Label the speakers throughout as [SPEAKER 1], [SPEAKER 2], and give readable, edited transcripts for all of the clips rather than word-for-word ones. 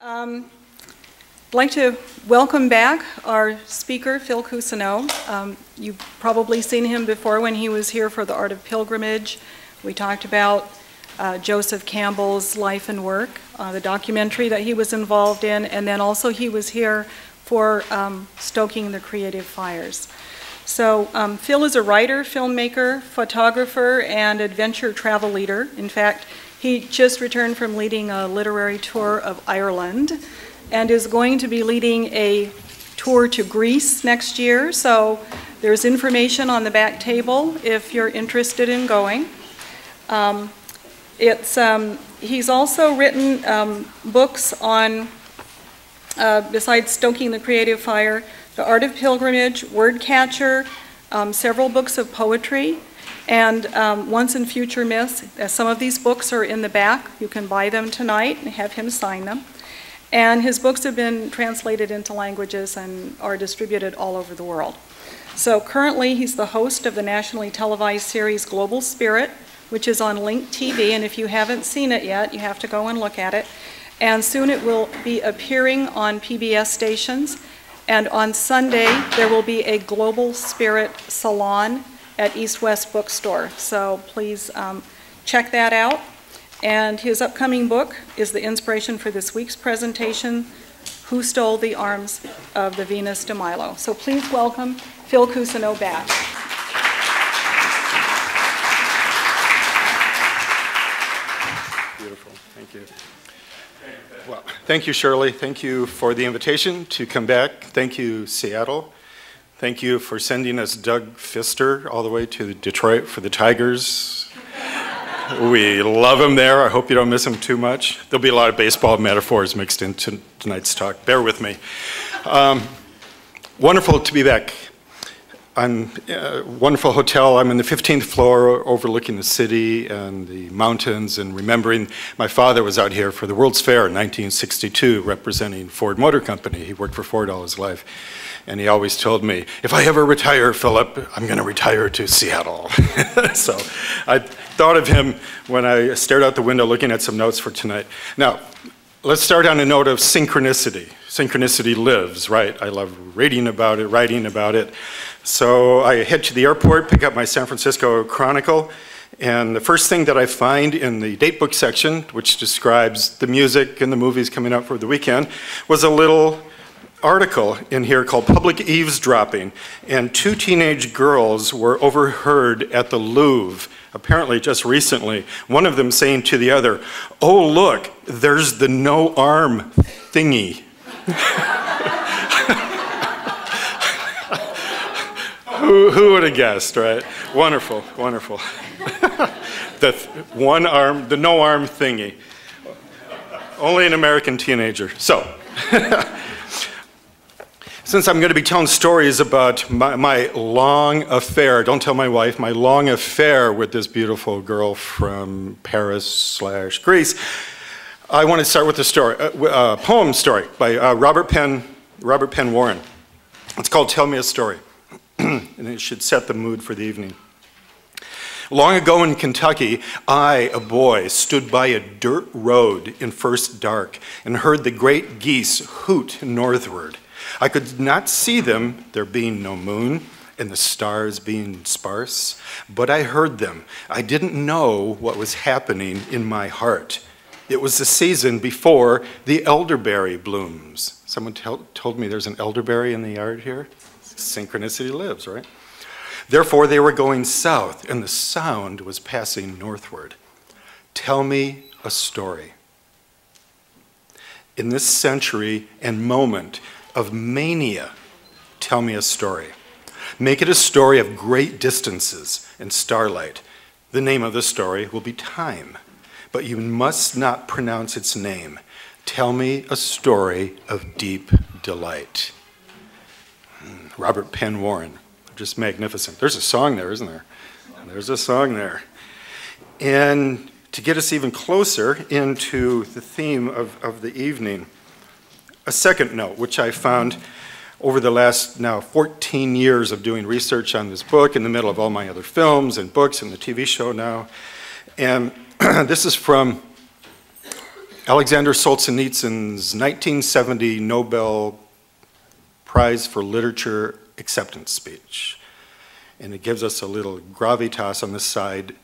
[SPEAKER 1] I'd like to welcome back our speaker, Phil Cousineau. You've probably seen him before when he was here for the Art of Pilgrimage. We talked about Joseph Campbell's life and work, the documentary that he was involved in, and then also he was here for Stoking the Creative Fires. So Phil is a writer, filmmaker, photographer, and adventure travel leader. In fact, he just returned from leading a literary tour of Ireland and is going to be leading a tour to Greece next year. So there's information on the back table if you're interested in going. He's also written books on, besides Stoking the Creative Fire, The Art of Pilgrimage, Word Catcher, several books of poetry, and Once and Future Myths. Some of these books are in the back. You can buy them tonight and have him sign them. And his books have been translated into languages and are distributed all over the world. So currently he's the host of the nationally televised series Global Spirit, which is on Link TV, and if you haven't seen it yet, you have to go and look at it. And soon it will be appearing on PBS stations. And on Sunday, there will be a Global Spirit Salon at East West Bookstore. So please check that out. And his upcoming book is the inspiration for this week's presentation, Who Stole the Arms of the Venus de Milo. So please welcome Phil Cousineau back.
[SPEAKER 2] Beautiful, thank you. Well, thank you, Shirley. Thank you for the invitation to come back. Thank you, Seattle. Thank you for sending us Doug Fister all the way to Detroit for the Tigers. We love him there. I hope you don't miss him too much. There'll be a lot of baseball metaphors mixed into tonight's talk. Bear with me. Wonderful to be back. I'm a wonderful hotel. I'm in the 15th floor overlooking the city and the mountains, and remembering my father was out here for the World's Fair in 1962 representing Ford Motor Company. He worked for Ford all his life. And he always told me, if I ever retire, Philip, I'm going to retire to Seattle. So I thought of him when I stared out the window looking at some notes for tonight. Now, let's start on a note of synchronicity. Synchronicity lives, right? I love reading about it, writing about it. So I head to the airport, pick up my San Francisco Chronicle, and the first thing that I find in the datebook section, which describes the music and the movies coming out for the weekend, was a little article in here called Public Eavesdropping, and two teenage girls were overheard at the Louvre, apparently just recently, one of them saying to the other, "Oh look, there's the no-arm thingy." Who would have guessed, right? Wonderful, wonderful. The no-arm thingy. Only an American teenager. So, since I'm going to be telling stories about my long affair, don't tell my wife, my long affair with this beautiful girl from Paris/Greece, I want to start with a poem story by Robert Penn Warren. It's called Tell Me a Story, and it should set the mood for the evening. Long ago in Kentucky, I, a boy, stood by a dirt road in first dark and heard the great geese hoot northward. I could not see them, there being no moon, and the stars being sparse, but I heard them. I didn't know what was happening in my heart. It was the season before the elderberry blooms. Someone told me there's an elderberry in the yard here. Synchronicity lives, right? Therefore, they were going south, and the sound was passing northward. Tell me a story. In this century and moment of mania, tell me a story. Make it a story of great distances and starlight. The name of the story will be Time, but you must not pronounce its name. Tell me a story of deep delight. Robert Penn Warren, just magnificent. There's a song there, isn't there? There's a song there. And to get us even closer into the theme of the evening, a second note, which I found over the last now 14 years of doing research on this book, in the middle of all my other films and books and the TV show now. And this is from Alexander Solzhenitsyn's 1970 Nobel Prize for Literature acceptance speech. And it gives us a little gravitas on the side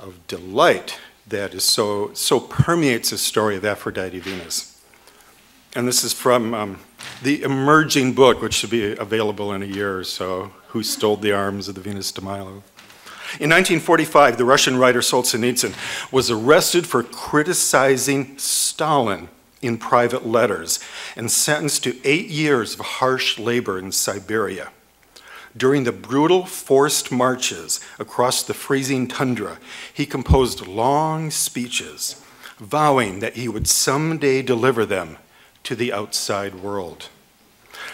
[SPEAKER 2] of delight that is so permeates the story of Aphrodite Venus. And this is from the emerging book, which should be available in a year or so, Who Stole the Arms of the Venus de Milo. In 1945, the Russian writer Solzhenitsyn was arrested for criticizing Stalin in private letters and sentenced to 8 years of harsh labor in Siberia. During the brutal forced marches across the freezing tundra, he composed long speeches, vowing that he would someday deliver them to the outside world.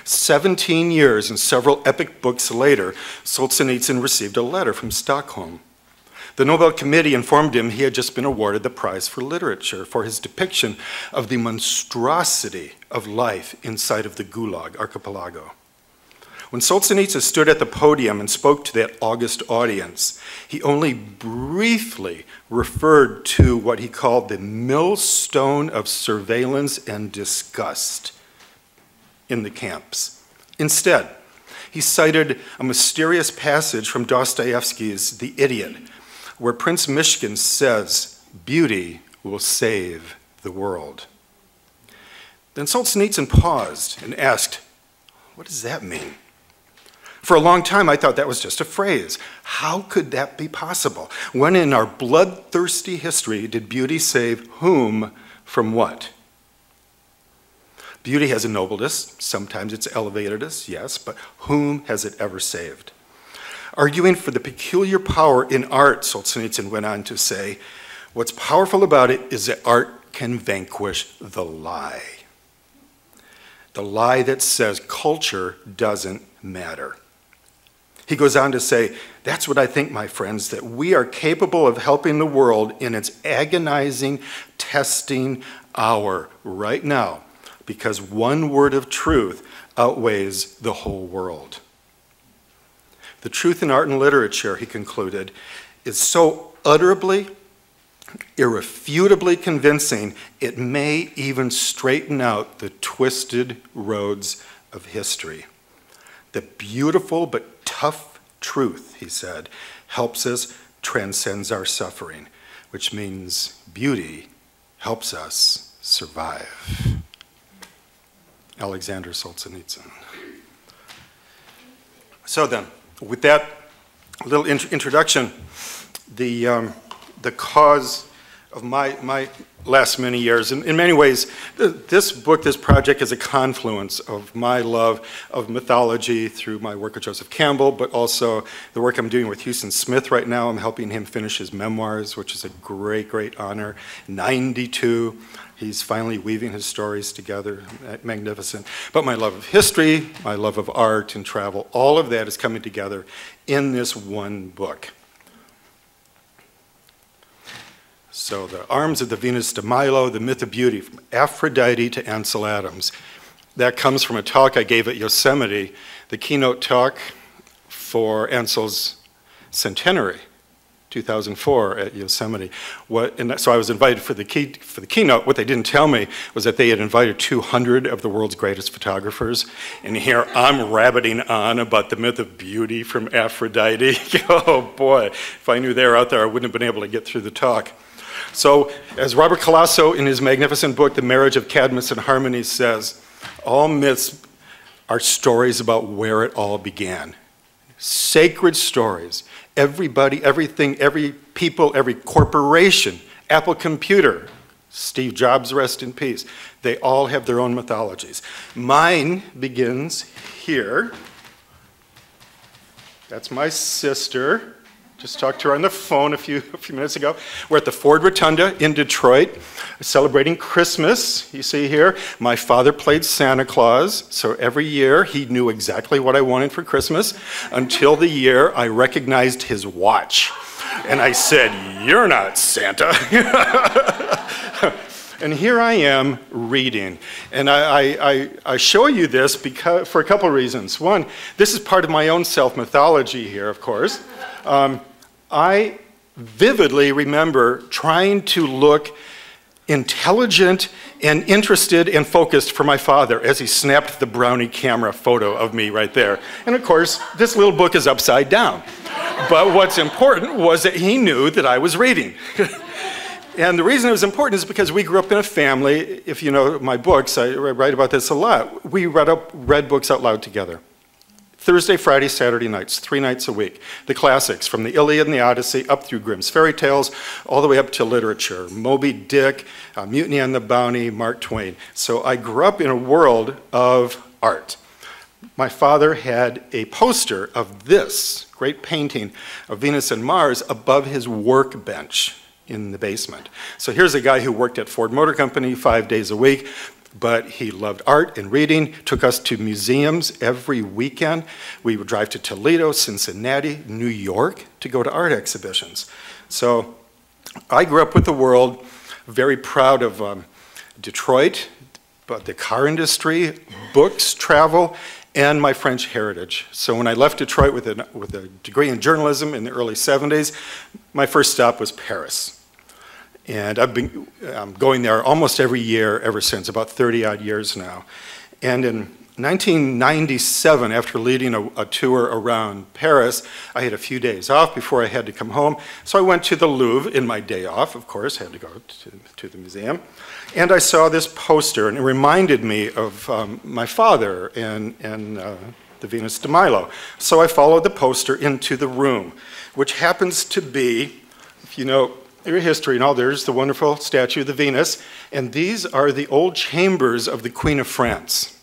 [SPEAKER 2] 17 years and several epic books later, Solzhenitsyn received a letter from Stockholm. The Nobel Committee informed him he had just been awarded the Prize for Literature for his depiction of the monstrosity of life inside of the Gulag archipelago. When Solzhenitsyn stood at the podium and spoke to that august audience, he only briefly referred to what he called the millstone of surveillance and disgust in the camps. Instead, he cited a mysterious passage from Dostoevsky's The Idiot, where Prince Mishkin says, "Beauty will save the world." Then Solzhenitsyn paused and asked, "What does that mean?" For a long time, I thought that was just a phrase. How could that be possible? When in our bloodthirsty history did beauty save whom from what? Beauty has ennobled us. Sometimes it's elevated us, yes, but whom has it ever saved? Arguing for the peculiar power in art, Solzhenitsyn went on to say, what's powerful about it is that art can vanquish the lie. The lie that says culture doesn't matter. He goes on to say, that's what I think, my friends, that we are capable of helping the world in its agonizing, testing hour right now, because one word of truth outweighs the whole world. The truth in art and literature, he concluded, is so utterly, irrefutably convincing, it may even straighten out the twisted roads of history. The beautiful but tough truth, he said, helps us, transcends our suffering, which means beauty helps us survive. Alexander Solzhenitsyn. So then, with that little introduction, the cause of my last many years, in many ways, this book, this project is a confluence of my love of mythology through my work with Joseph Campbell, but also the work I'm doing with Houston Smith right now. I'm helping him finish his memoirs, which is a great, great honor. 92. He's finally weaving his stories together, magnificent. But my love of history, my love of art and travel, all of that is coming together in this one book. So the Arms of the Venus de Milo, the Myth of Beauty, from Aphrodite to Ansel Adams. That comes from a talk I gave at Yosemite, the keynote talk for Ansel's centenary, 2004 at Yosemite. So I was invited for the keynote. What they didn't tell me was that they had invited 200 of the world's greatest photographers. And here I'm rabbiting on about the myth of beauty from Aphrodite. Oh boy, if I knew they were out there, I wouldn't have been able to get through the talk. So as Robert Colasso in his magnificent book, The Marriage of Cadmus and Harmony says, all myths are stories about where it all began. Sacred stories. Everybody, everything, every people, every corporation, Apple Computer, Steve Jobs, rest in peace. They all have their own mythologies. Mine begins here. That's my sister. Just talked to her on the phone a few minutes ago. We're at the Ford Rotunda in Detroit, celebrating Christmas. You see here, my father played Santa Claus, so every year he knew exactly what I wanted for Christmas until the year I recognized his watch. And I said, "You're not Santa." And here I am reading. And I show you this for a couple of reasons. One, this is part of my own self-mythology here, of course. I vividly remember trying to look intelligent and interested and focused for my father as he snapped the brownie camera photo of me right there. And of course, this little book is upside down. But what's important was that he knew that I was reading. And the reason it was important is because we grew up in a family. If you know my books, I write about this a lot. We read books out loud together. Thursday, Friday, Saturday nights, 3 nights a week. The classics, from the Iliad and the Odyssey up through Grimm's fairy tales, all the way up to literature. Moby Dick, Mutiny on the Bounty, Mark Twain. So I grew up in a world of art. My father had a poster of this great painting of Venus and Mars above his workbench in the basement. So here's a guy who worked at Ford Motor Company 5 days a week, but he loved art and reading, took us to museums every weekend. We would drive to Toledo, Cincinnati, New York to go to art exhibitions. So I grew up with the world, very proud of Detroit, but the car industry, books, travel, and my French heritage. So when I left Detroit with a degree in journalism in the early 70s, my first stop was Paris. And I've been going there almost every year ever since, about 30-odd years now. And in 1997, after leading a tour around Paris, I had a few days off before I had to come home. So I went to the Louvre in my day off, of course, had to go to the museum. And I saw this poster, and it reminded me of my father and the Venus de Milo. So I followed the poster into the room, which happens to be, if you know your history and all, there's the wonderful statue of the Venus, and these are the old chambers of the Queen of France.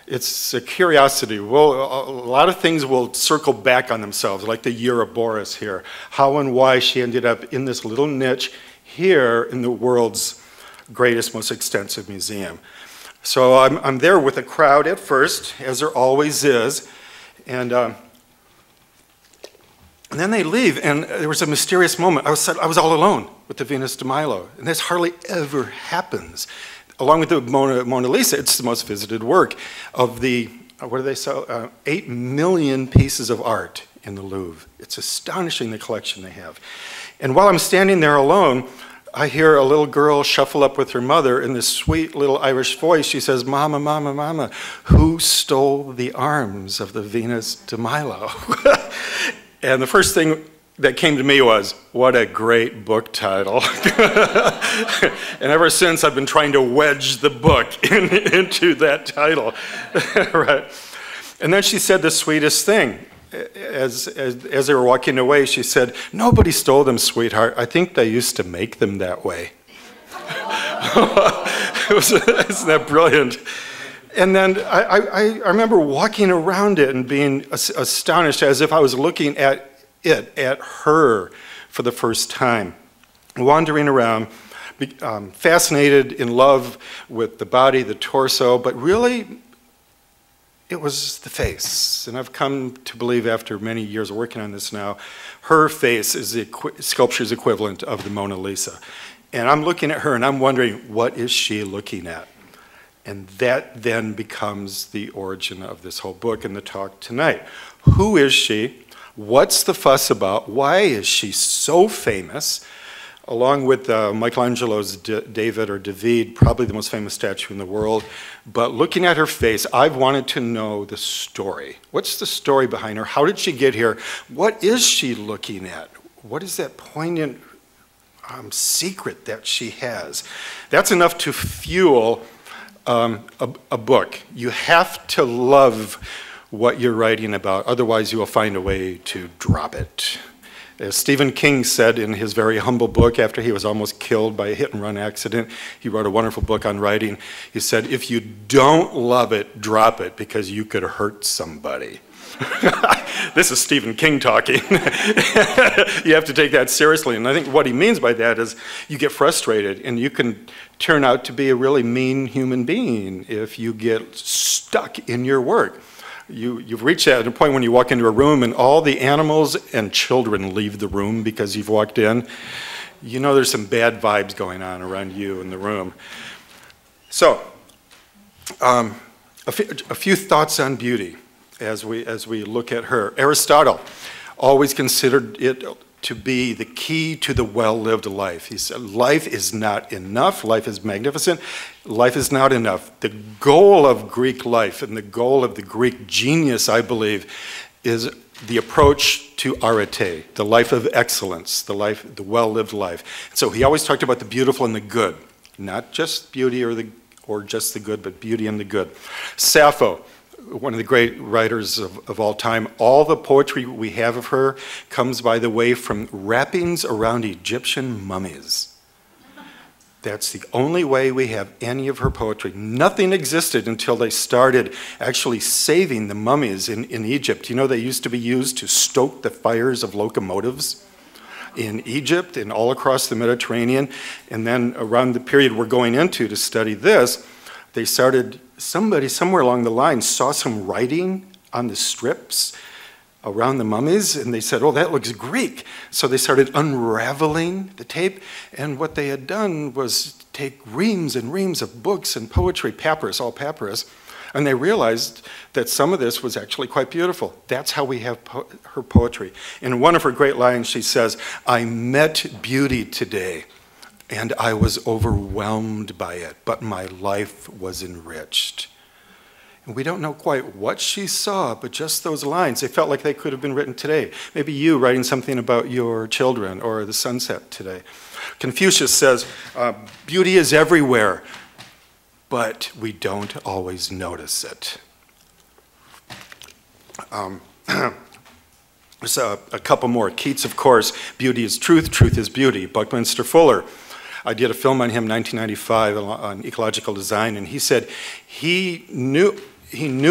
[SPEAKER 2] It's a curiosity. Well, a lot of things will circle back on themselves, like the Ouroboros here, how and why she ended up in this little niche here in the world's greatest, most extensive museum. So I'm there with a crowd at first, as there always is, and then they leave, and there was a mysterious moment. I was all alone with the Venus de Milo, and this hardly ever happens. Along with the Mona Lisa, it's the most visited work of the, what do they sell? 8 million pieces of art in the Louvre. It's astonishing the collection they have. And while I'm standing there alone, I hear a little girl shuffle up with her mother in this sweet little Irish voice. She says, "Mama, Mama, Mama, who stole the arms of the Venus de Milo?" And the first thing that came to me was, what a great book title. And ever since, I've been trying to wedge the book into that title. Right. And then she said the sweetest thing. As they were walking away, she said, "Nobody stole them, sweetheart. I think they used to make them that way." Isn't that brilliant? And then I remember walking around it and being astonished, as if I was looking at her for the first time, wandering around, fascinated, in love with the body, the torso, but really it was the face. And I've come to believe, after many years of working on this now, her face is the sculpture's equivalent of the Mona Lisa. And I'm looking at her and I'm wondering, what is she looking at? And that then becomes the origin of this whole book and the talk tonight. Who is she? What's the fuss about? Why is she so famous? Along with Michelangelo's David or David, probably the most famous statue in the world. But looking at her face, I've wanted to know the story. What's the story behind her? How did she get here? What is she looking at? What is that poignant secret that she has? That's enough to fuel a book. You have to love what you're writing about, otherwise you will find a way to drop it. As Stephen King said in his very humble book, after he was almost killed by a hit-and-run accident, he wrote a wonderful book on writing. He said, "If you don't love it, drop it, because you could hurt somebody." This is Stephen King talking. You have to take that seriously. And I think what he means by that is you get frustrated and you can turn out to be a really mean human being if you get stuck in your work. You've reached that at a point when you walk into a room and all the animals and children leave the room because you've walked in. You know there's some bad vibes going on around you in the room. So, a few thoughts on beauty as we look at her. Aristotle always considered it to be the key to the well-lived life. He said, life is not enough, life is magnificent, life is not enough. The goal of Greek life and the goal of the Greek genius, I believe, is the approach to arete, the life of excellence, the well-lived life. So he always talked about the beautiful and the good, not just beauty or just the good, but beauty and the good. Sappho, one of the great writers of all time, all the poetry we have of her comes, by the way, from wrappings around Egyptian mummies. That's the only way we have any of her poetry. Nothing existed until they started actually saving the mummies in Egypt. You know, they used to be used to stoke the fires of locomotives in Egypt and all across the Mediterranean. And then around the period we're going into to study this, they started, somebody somewhere along the line saw some writing on the strips around the mummies, and they said, oh, that looks Greek. So they started unraveling the tape, and what they had done was take reams and reams of books and poetry, papyrus, all papyrus, and they realized that some of this was actually quite beautiful. That's how we have her poetry. In one of her great lines, she says, I met beauty today, and I was overwhelmed by it, but my life was enriched. And we don't know quite what she saw, but just those lines, they felt like they could have been written today. Maybe you writing something about your children or the sunset today. Confucius says, beauty is everywhere, but we don't always notice it. There's a couple more. Keats, of course, beauty is truth, truth is beauty. Buckminster Fuller, I did a film on him in 1995 on ecological design, and he said he knew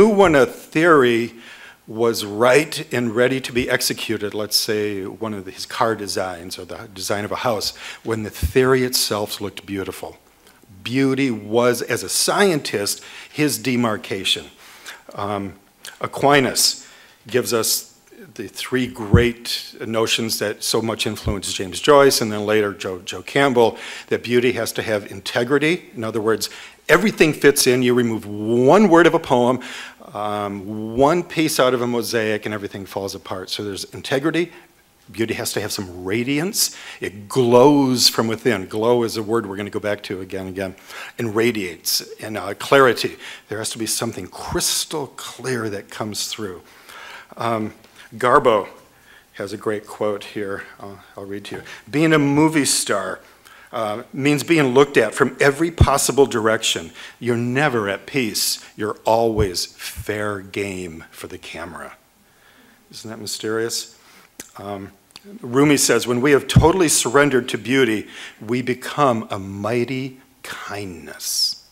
[SPEAKER 2] when a theory was right and ready to be executed, let's say one of his car designs or the design of a house, when the theory itself looked beautiful. Beauty was, as a scientist, his demarcation. Aquinas gives us the three great notions that so much influenced James Joyce and then later Joe Campbell, that beauty has to have integrity. In other words, everything fits in. You remove one word of a poem, one piece out of a mosaic, and everything falls apart. So there's integrity. Beauty has to have some radiance. It glows from within. Glow is a word we're going to go back to again and again. And radiates. And clarity. There has to be something crystal clear that comes through. Garbo has a great quote here. I'll read to you. Being a movie star means being looked at from every possible direction. You're never at peace. You're always fair game for the camera. Isn't that mysterious? Rumi says, when we have totally surrendered to beauty, we become a mighty kindness.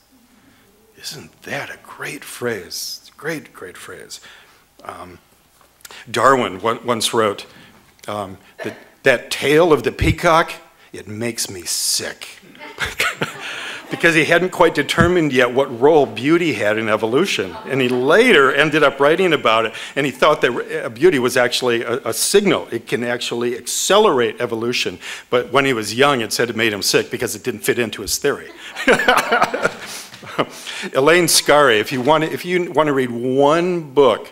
[SPEAKER 2] Isn't that a great phrase? It's a great, great phrase. Darwin once wrote, that tail of the peacock, it makes me sick. Because he hadn't quite determined yet what role beauty had in evolution. And he later ended up writing about it, and he thought that beauty was actually a signal. It can actually accelerate evolution. But when he was young, it said it made him sick because it didn't fit into his theory. Elaine Scarry, if you want to read one book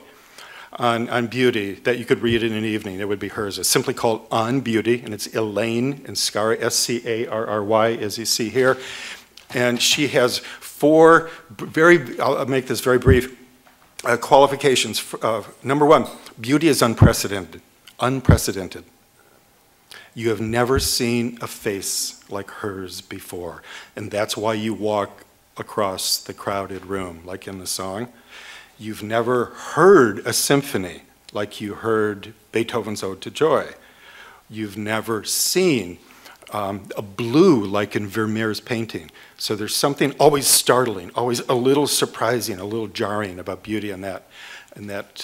[SPEAKER 2] on beauty that you could read in an evening, it would be hers. It's simply called On Beauty, and it's Elaine and Scarry, S-C-A-R-R-Y, as you see here. And she has four I'll make this very brief, qualifications. Number one, beauty is unprecedented. Unprecedented. You have never seen a face like hers before, and that's why you walk across the crowded room, like in the song. You've never heard a symphony like you heard Beethoven's Ode to Joy. You've never seen a blue like in Vermeer's painting. So there's something always startling, always a little surprising, a little jarring about beauty in that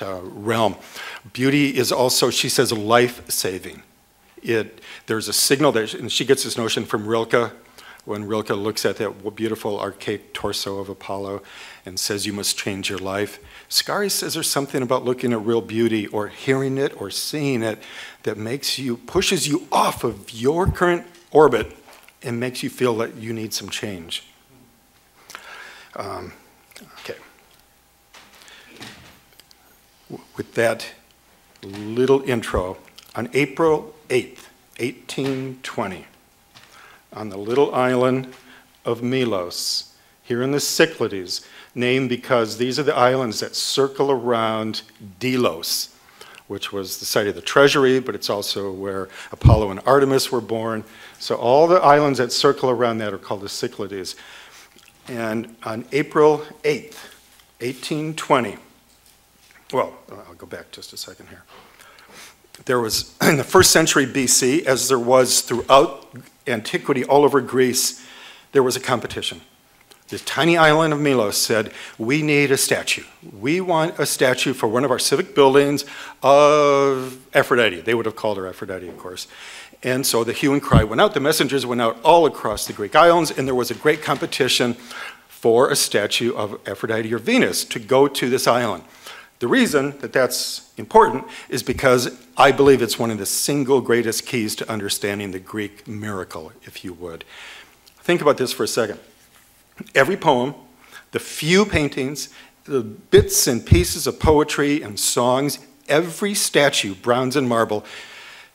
[SPEAKER 2] realm. Beauty is also, she says, life-saving. There's a signal there, and she gets this notion from Rilke, when Rilke looks at that beautiful archaic torso of Apollo and says you must change your life. Scarry says there's something about looking at real beauty or hearing it or seeing it that pushes you off of your current orbit and makes you feel that you need some change. Okay. With that little intro, on April 8th, 1820, on the little island of Milos, here in the Cyclades, named because these are the islands that circle around Delos, which was the site of the treasury, but it's also where Apollo and Artemis were born. So all the islands that circle around that are called the Cyclades. And on April 8th, 1820, well, I'll go back just a second here. There was, in the first century BC, as there was throughout antiquity all over Greece, there was a competition. This tiny island of Milos said, we need a statue. We want a statue for one of our civic buildings of Aphrodite. They would have called her Aphrodite, of course. And so the hue and cry went out. The messengers went out all across the Greek islands, and there was a great competition for a statue of Aphrodite or Venus to go to this island. The reason that that's important is because I believe it's one of the single greatest keys to understanding the Greek miracle, if you would. Think about this for a second. Every poem, the few paintings, the bits and pieces of poetry and songs, every statue, bronze and marble,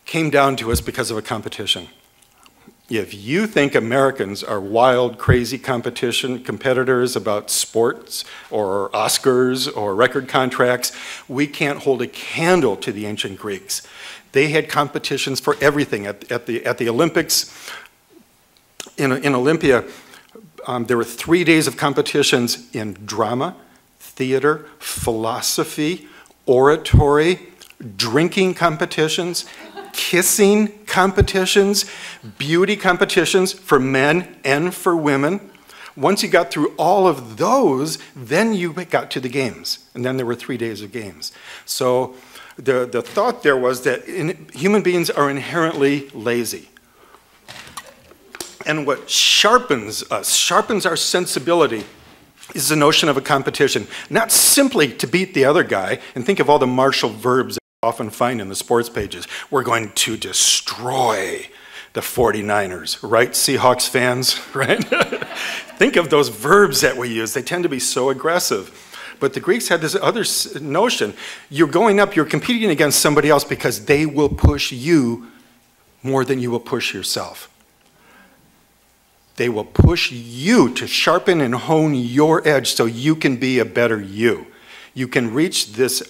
[SPEAKER 2] came down to us because of a competition. If you think Americans are wild, crazy competitors about sports or Oscars or record contracts, we can't hold a candle to the ancient Greeks. They had competitions for everything. At the Olympics, in Olympia, there were 3 days of competitions in drama, theater, philosophy, oratory, drinking competitions, kissing competitions, beauty competitions for men and for women. Once you got through all of those, then you got to the games. And then there were 3 days of games. So the thought there was that human beings are inherently lazy. And what sharpens us, sharpens our sensibility, is the notion of a competition. Not simply to beat the other guy, and think of all the martial verbs that you often find in the sports pages. We're going to destroy the 49ers, right, Seahawks fans, right? Think of those verbs that we use. They tend to be so aggressive. But the Greeks had this other notion. You're going up, you're competing against somebody else because they will push you more than you will push yourself. They will push you to sharpen and hone your edge so you can be a better you. You can reach this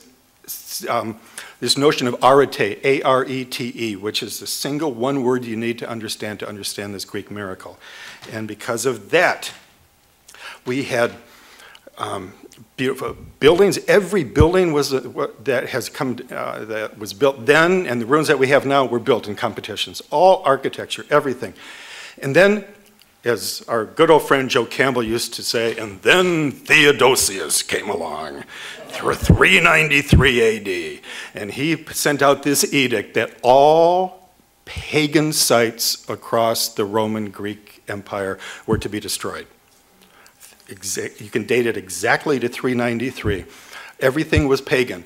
[SPEAKER 2] notion of arete, A-R-E-T-E, which is the single one word you need to understand this Greek miracle. And because of that, we had beautiful buildings. Every building that was built then, and the rooms that we have now were built in competitions. All architecture, everything. And then, as our good old friend Joe Campbell used to say, and then Theodosius came along through 393 AD, and he sent out this edict that all pagan sites across the Roman Greek Empire were to be destroyed. You can date it exactly to 393. Everything was pagan.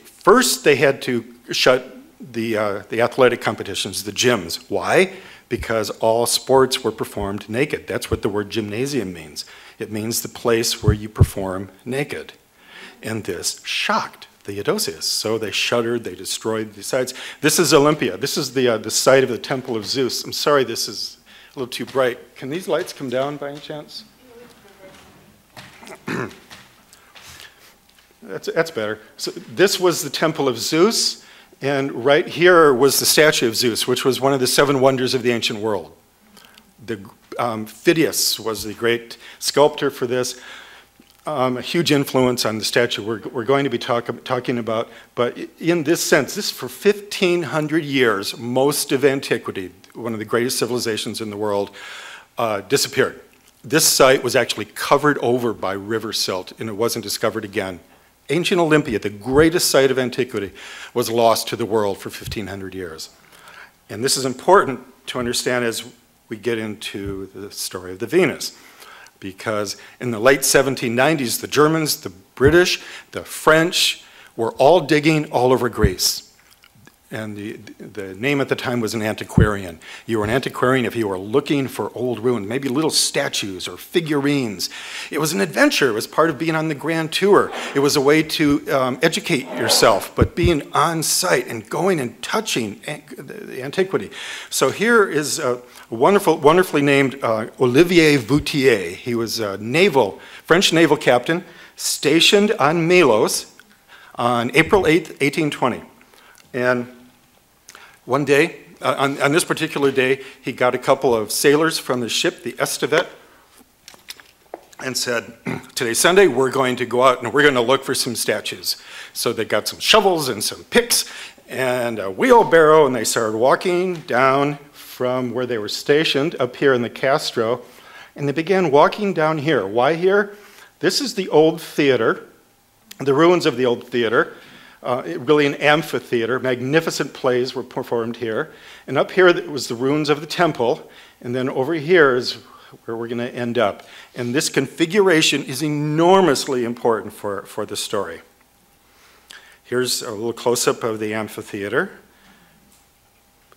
[SPEAKER 2] First, they had to shut the athletic competitions, the gyms. Why? Because all sports were performed naked. That's what the word gymnasium means. It means the place where you perform naked. And this shocked Theodosius. So they shuttered, they destroyed the sites. This is Olympia. This is the site of the Temple of Zeus. I'm sorry this is a little too bright. Can these lights come down by any chance? That's better. So this was the Temple of Zeus. And right here was the statue of Zeus, which was one of the 7 wonders of the ancient world. Phidias was the great sculptor for this. A huge influence on the statue we're going to be talking about. But in this sense, this for 1,500 years, most of antiquity, one of the greatest civilizations in the world, disappeared. This site was actually covered over by river silt, and it wasn't discovered again. Ancient Olympia, the greatest site of antiquity, was lost to the world for 1,500 years. And this is important to understand as we get into the story of the Venus. Because in the late 1790s, the Germans, the British, the French were all digging all over Greece. And the name at the time was an antiquarian. You were an antiquarian if you were looking for old ruins, maybe little statues or figurines. It was an adventure. It was part of being on the grand tour. It was a way to educate yourself, but being on site and going and touching the antiquity. So here is a wonderfully named Olivier Voutier. He was a French naval captain stationed on Milos on April 8th, 1820. And one day, on this particular day, he got a couple of sailors from the ship, the Estevet, and said, today's Sunday, we're going to go out and we're going to look for some statues. So they got some shovels and some picks and a wheelbarrow, and they started walking down from where they were stationed up here in the Castro, and they began walking down here. Why here? This is the old theater, the ruins of the old theater. Really an amphitheater. Magnificent plays were performed here. And up here was the ruins of the temple. And then over here is where we're going to end up. And this configuration is enormously important for the story. Here's a little close-up of the amphitheater.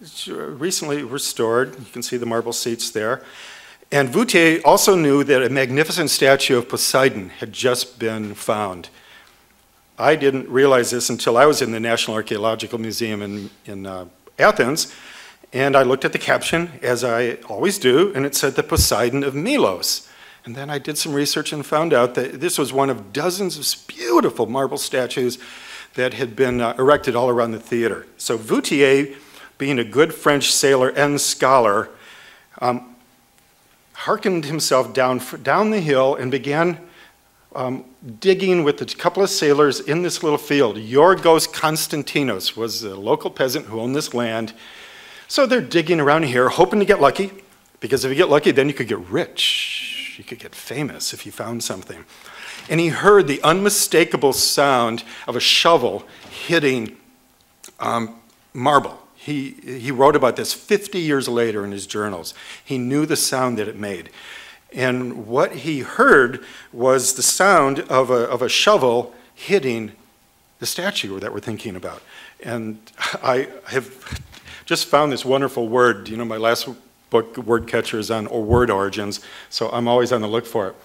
[SPEAKER 2] It's recently restored. You can see the marble seats there. And Voutier also knew that a magnificent statue of Poseidon had just been found. I didn't realize this until I was in the National Archaeological Museum in Athens, and I looked at the caption, as I always do, and it said the Poseidon of Milos. And then I did some research and found out that this was one of dozens of beautiful marble statues that had been erected all around the theater. So Voutier, being a good French sailor and scholar, hearkened himself down the hill and began digging with a couple of sailors in this little field. Yorgos Konstantinos was a local peasant who owned this land. So they're digging around here, hoping to get lucky, because if you get lucky, then you could get rich. You could get famous if you found something. And he heard the unmistakable sound of a shovel hitting marble. He wrote about this 50 years later in his journals. He knew the sound that it made. And what he heard was the sound of a shovel hitting the statue that we're thinking about. And I have just found this wonderful word. You know, my last book, Word Catcher, is on word origins, so I'm always on the look for it.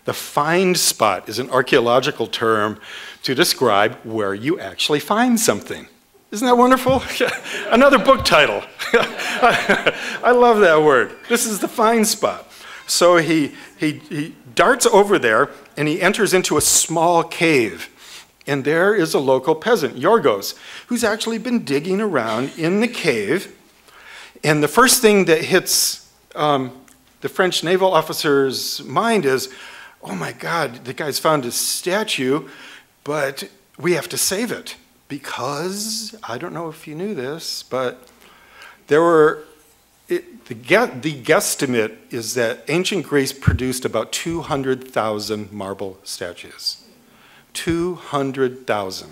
[SPEAKER 2] The find spot is an archaeological term to describe where you actually find something. Isn't that wonderful? Another book title. I love that word. This is the find spot. So he darts over there and he enters into a small cave. And there is a local peasant, Yorgos, who's actually been digging around in the cave. And the first thing that hits the French naval officer's mind is, oh my God, the guy's found a statue, but we have to save it. Because, I don't know if you knew this, but there were, the guesstimate is that ancient Greece produced about 200,000 marble statues. 200,000.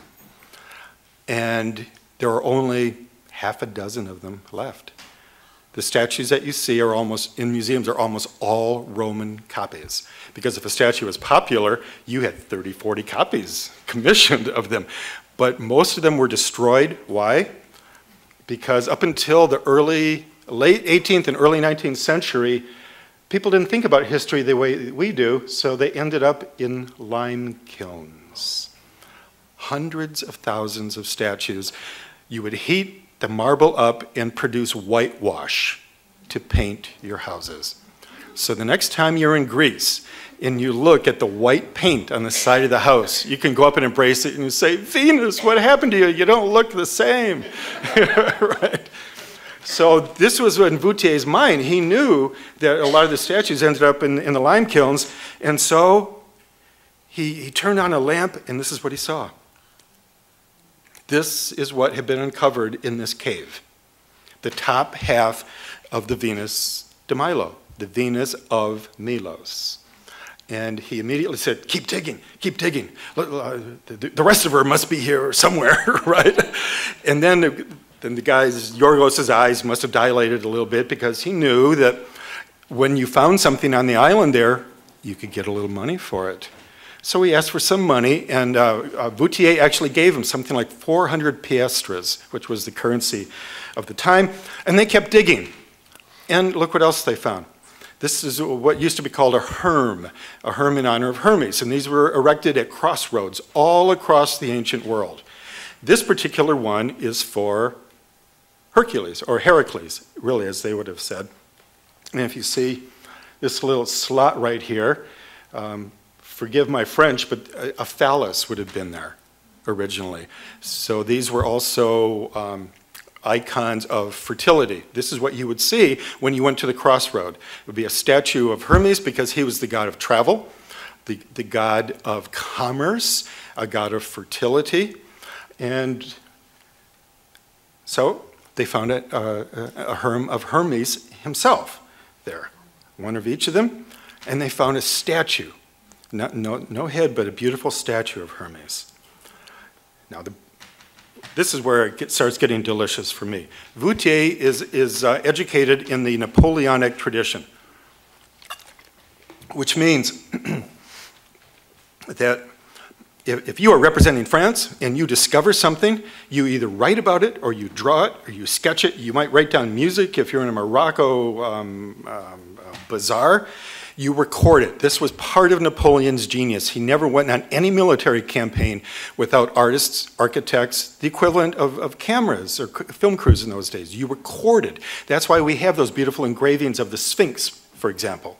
[SPEAKER 2] And there are only half a dozen of them left. The statues that you see are in museums are almost all Roman copies. Because if a statue was popular, you had 30, 40 copies commissioned of them. But most of them were destroyed. Why? Because up until the late 18th and early 19th century, people didn't think about history the way we do, so they ended up in lime kilns. Hundreds of thousands of statues. You would heat the marble up and produce whitewash to paint your houses. So the next time you're in Greece and you look at the white paint on the side of the house, you can go up and embrace it and you say, Venus, what happened to you? You don't look the same. Right? So this was in Voutier's mind. He knew that a lot of the statues ended up in the lime kilns, and so he turned on a lamp, and this is what he saw. This is what had been uncovered in this cave. The top half of the Venus de Milo, the Venus of Milos. And he immediately said, keep digging, keep digging. The rest of her must be here somewhere, right? And then the guy's, Yorgos' eyes must have dilated a little bit because he knew that when you found something on the island there, you could get a little money for it. So he asked for some money, and Vautier actually gave him something like 400 piastres, which was the currency of the time, and they kept digging. And look what else they found. This is what used to be called a herm in honor of Hermes, and these were erected at crossroads all across the ancient world. This particular one is for Hercules, or Heracles, really, as they would have said. And if you see this little slot right here, forgive my French, but a phallus would have been there originally. So these were also icons of fertility. This is what you would see when you went to the crossroad. It would be a statue of Hermes because he was the god of travel, the god of commerce, a god of fertility. And so they found a herm of Hermes himself there, one of each of them, and they found a statue. No head, but a beautiful statue of Hermes. Now, this is where it starts getting delicious for me. Vautier is educated in the Napoleonic tradition, which means that if you are representing France and you discover something, you either write about it or you draw it or you sketch it. You might write down music if you're in a Morocco bazaar. You record it. This was part of Napoleon's genius. He never went on any military campaign without artists, architects, the equivalent of cameras or film crews in those days. You recorded. That's why we have those beautiful engravings of the Sphinx, for example,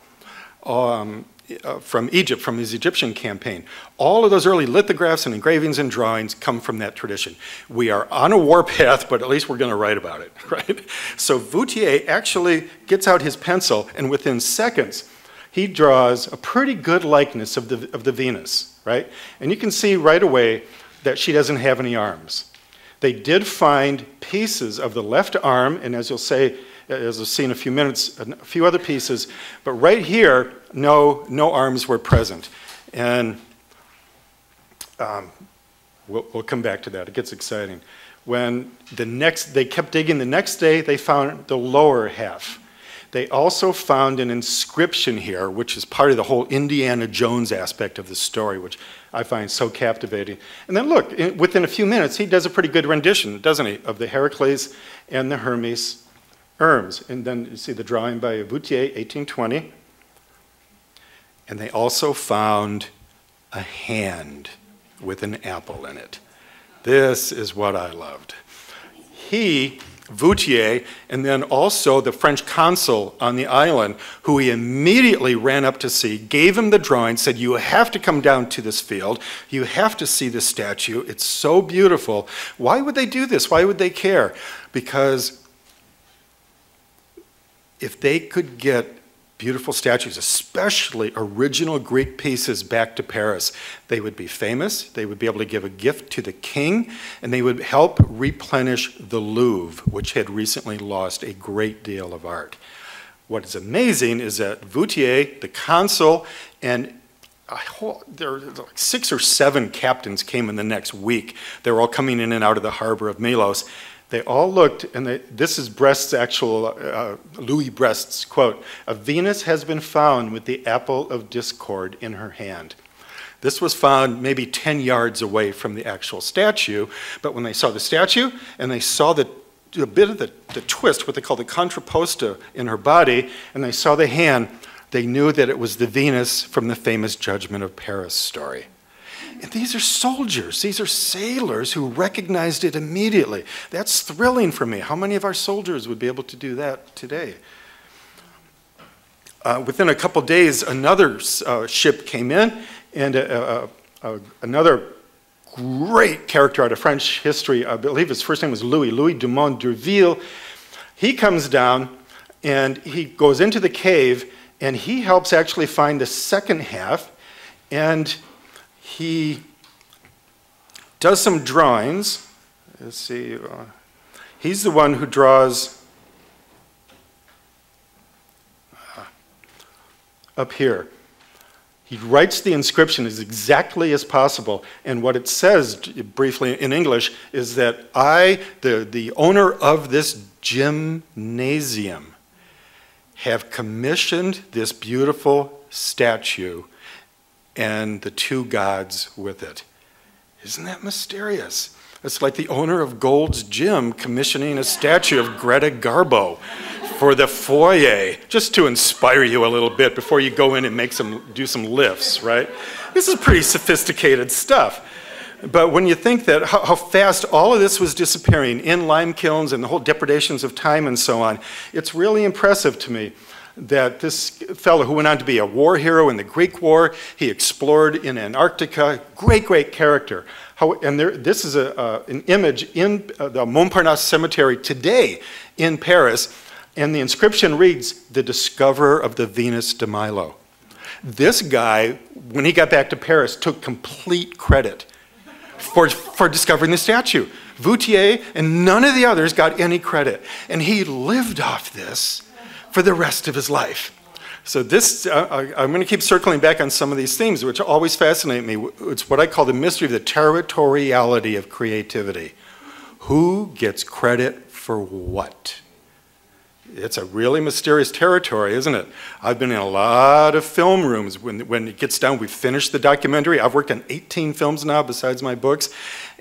[SPEAKER 2] from Egypt, from his Egyptian campaign. All of those early lithographs and engravings and drawings come from that tradition. We are on a warpath, but at least we're going to write about it, right? So Vautier actually gets out his pencil, and within seconds, he draws a pretty good likeness of the Venus, right? And you can see right away that she doesn't have any arms. They did find pieces of the left arm, and as you'll see in a few minutes, a few other pieces, but right here, no arms were present. And we'll come back to that. It gets exciting. When they kept digging the next day, they found the lower half. They also found an inscription here, which is part of the whole Indiana Jones aspect of the story, which I find so captivating. And then look, within a few minutes, he does a pretty good rendition, doesn't he, of the Heracles and the Hermes arms. And then you see the drawing by Vautier, 1820. And they also found a hand with an apple in it. This is what I loved. Vautier, and then also the French consul on the island, who he immediately ran up to see, gave him the drawing, said, you have to come down to this field. You have to see this statue. It's so beautiful. Why would they do this? Why would they care? Because if they could get beautiful statues, especially original Greek pieces, back to Paris, they would be famous, they would be able to give a gift to the king, and they would help replenish the Louvre, which had recently lost a great deal of art. What is amazing is that Vautier, the consul, and there were like 6 or 7 captains came in the next week. They were all coming in and out of the harbor of Milos. They all looked, and this is Brest's actual, Louis Brest's quote, "A Venus has been found with the apple of discord in her hand." This was found maybe 10 yards away from the actual statue, but when they saw the statue and they saw a bit of the twist, what they call the contrapposta in her body, and they saw the hand, they knew that it was the Venus from the famous Judgment of Paris story. And these are soldiers, these are sailors who recognized it immediately. That's thrilling for me. How many of our soldiers would be able to do that today? Within a couple days, another ship came in, and another great character out of French history, I believe his first name was Louis Dumont d'Urville. He comes down, and he goes into the cave, and he helps actually find the second half, and he does some drawings. Let's see. He's the one who draws up here. He writes the inscription as exactly as possible. And what it says, briefly in English, is that I, the owner of this gymnasium, have commissioned this beautiful statue and the two gods with it. Isn't that mysterious? It's like the owner of Gold's Gym commissioning a statue of Greta Garbo for the foyer, just to inspire you a little bit before you go in and do some lifts, right? This is pretty sophisticated stuff. But when you think that how fast all of this was disappearing in lime kilns and the whole depredations of time and so on, it's really impressive to me that this fellow who went on to be a war hero in the Greek War, he explored in Antarctica, great character. This is an image in the Montparnasse Cemetery today in Paris, and the inscription reads, "The discoverer of the Venus de Milo." This guy, when he got back to Paris, took complete credit for discovering the statue. Vautier and none of the others got any credit. And he lived off this for the rest of his life. So this, I'm going to keep circling back on some of these themes, which always fascinate me. It's what I call the mystery of the territoriality of creativity. Who gets credit for what? It's a really mysterious territory, isn't it? I've been in a lot of film rooms. When it gets down, we've finished the documentary. I've worked on 18 films now besides my books.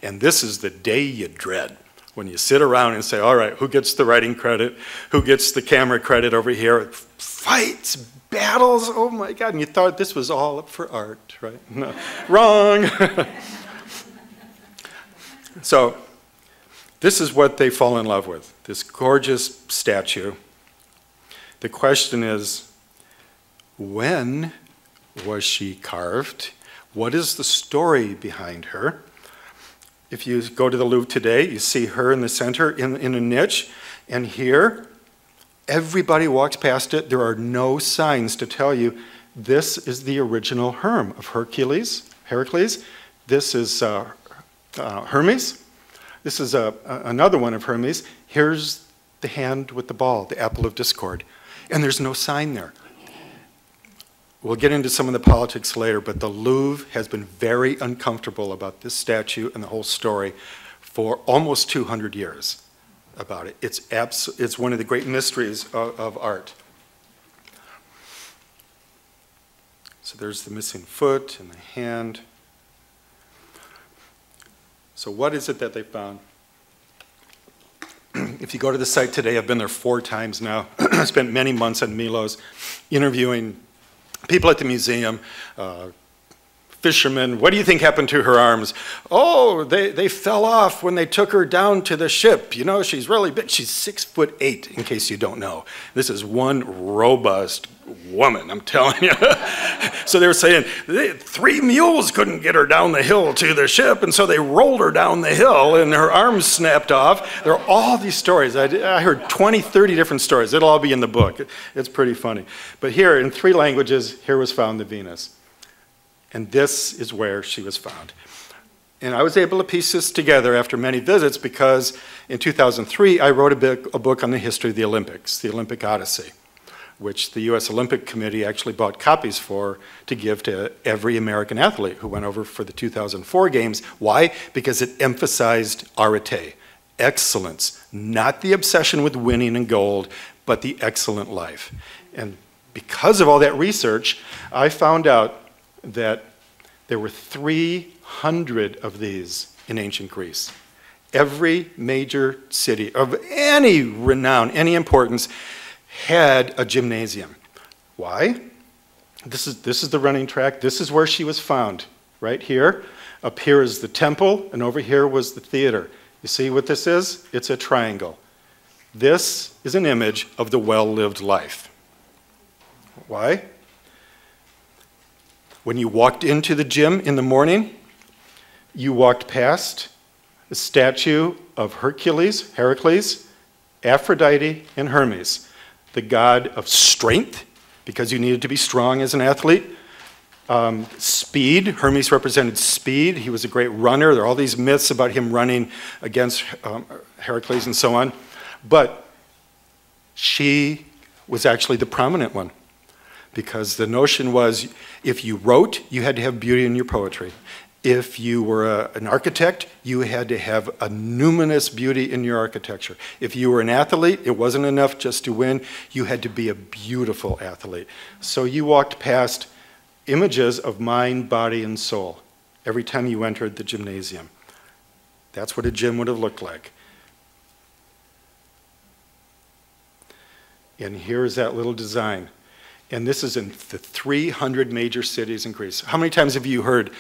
[SPEAKER 2] And this is the day you dread. When you sit around and say, all right, who gets the writing credit? Who gets the camera credit over here? Fights, battles, oh my God. And you thought this was all up for art, right? No, wrong. So this is what they fall in love with, this gorgeous statue. The question is, when was she carved? What is the story behind her? If you go to the Louvre today, you see her in the center in a niche, and here, everybody walks past it. There are no signs to tell you this is the original Herm of Hercules, Heracles. This is Hermes. This is another one of Hermes. Here's the hand with the ball, the apple of discord. And there's no sign there. We'll get into some of the politics later, but the Louvre has been very uncomfortable about this statue and the whole story for almost 200 years about it. It's one of the great mysteries of art. So there's the missing foot and the hand. So what is it that they found? If you go to the site today, I've been there 4 times now. I spent many months on Milos interviewing people at the museum, fishermen. What do you think happened to her arms? Oh, they fell off when they took her down to the ship. You know, she's really big. She's 6'8", in case you don't know. This is one robust woman, I'm telling you. So they were saying 3 mules couldn't get her down the hill to the ship, and so they rolled her down the hill, and her arms snapped off. There are all these stories. I heard 20, 30 different stories. It'll all be in the book. It's pretty funny. But here, in 3 languages, here was found the Venus. And this is where she was found. And I was able to piece this together after many visits because in 2003, I wrote a book on the history of the Olympics, the Olympic Odyssey, which the U.S. Olympic Committee actually bought copies for to give to every American athlete who went over for the 2004 games. Why? Because it emphasized arete, excellence, not the obsession with winning and gold, but the excellent life. And because of all that research, I found out that there were 300 of these in ancient Greece. Every major city of any renown, any importance, had a gymnasium. Why? This is the running track. This is where she was found, right here. Up here is the temple, and over here was the theater. You see what this is? It's a triangle. This is an image of the well-lived life. Why? When you walked into the gym in the morning, you walked past the statue of Heracles, Aphrodite, and Hermes, the god of strength, because you needed to be strong as an athlete. Speed, Hermes represented speed. He was a great runner. There are all these myths about him running against Heracles and so on. But she was actually the prominent one, because the notion was if you wrote, you had to have beauty in your poetry. If you were an architect, you had to have a numinous beauty in your architecture. If you were an athlete, it wasn't enough just to win. You had to be a beautiful athlete. So you walked past images of mind, body, and soul every time you entered the gymnasium. That's what a gym would have looked like. And here's that little design. And this is in the 300 major cities in Greece. How many times have you heard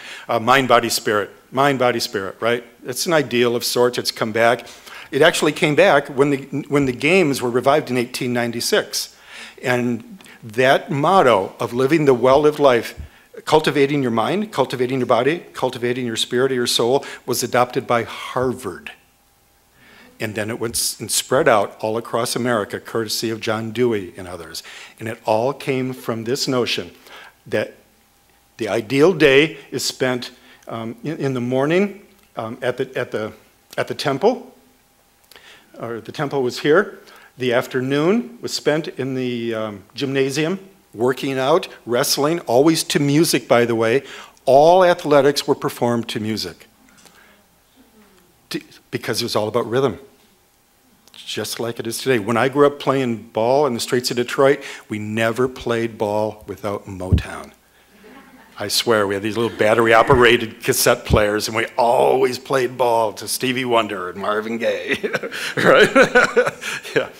[SPEAKER 2] mind, body, spirit? Mind, body, spirit, right? It's an ideal of sorts. It's come back. It actually came back when the games were revived in 1896. And that motto of living the well-lived life, cultivating your mind, cultivating your body, cultivating your spirit or your soul, was adopted by Harvard. And then it went and spread out all across America, courtesy of John Dewey and others. And it all came from this notion that the ideal day is spent in the morning at the temple, or the temple was here. The afternoon was spent in the gymnasium, working out, wrestling, always to music, by the way. All athletics were performed to music because it was all about rhythm, just like it is today. When I grew up playing ball in the streets of Detroit, we never played ball without Motown. I swear, we had these little battery-operated cassette players, and we always played ball to Stevie Wonder and Marvin Gaye, right? Yeah.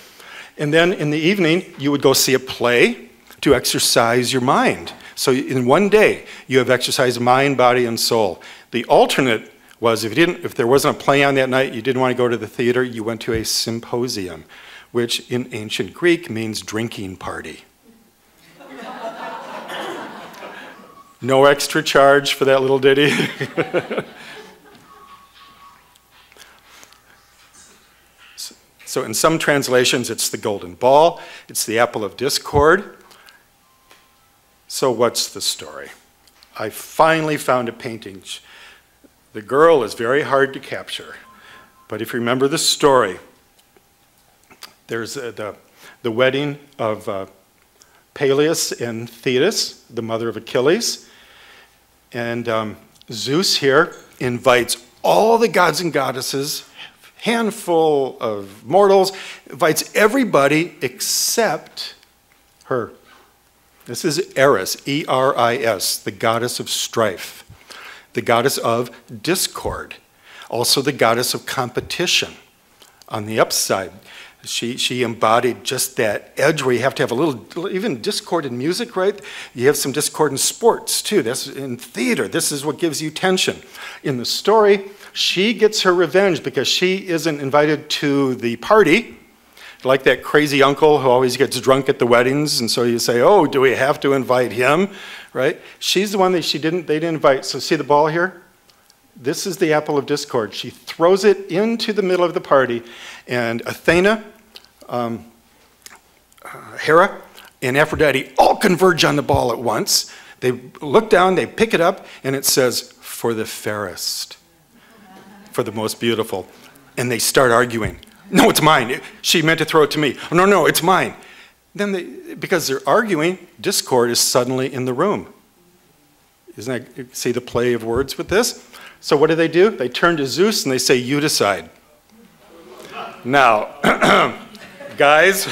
[SPEAKER 2] And then in the evening, you would go see a play to exercise your mind. So in one day, you have exercised mind, body, and soul. The alternate was if there wasn't a play on that night, you didn't want to go to the theater, you went to a symposium, which in ancient Greek means drinking party. No extra charge for that little ditty. So in some translations, it's the golden ball, it's the apple of discord. So what's the story? I finally found a painting. The girl is very hard to capture, but if you remember the story, there's the wedding of Peleus and Thetis, the mother of Achilles, and Zeus here invites all the gods and goddesses, handful of mortals, invites everybody except her. This is Eris, E-R-I-S, the goddess of strife, the goddess of discord, also the goddess of competition. On the upside, she embodied just that edge where you have to have a little, even discord in music, right? You have some discord in sports too. That's in theater. This is what gives you tension. In the story, she gets her revenge because she isn't invited to the party, like that crazy uncle who always gets drunk at the weddings, and so you say, oh, do we have to invite him, right? She's the one that they didn't invite. So see the ball here? This is the apple of discord. She throws it into the middle of the party, and Athena, Hera, and Aphrodite all converge on the ball at once. They look down, they pick it up, and it says, for the fairest, for the most beautiful. And they start arguing. No, it's mine. She meant to throw it to me. Oh, no, it's mine. Then because they're arguing, discord is suddenly in the room. Isn't that, see the play of words with this? So what do? They turn to Zeus and they say, you decide. Now, guys,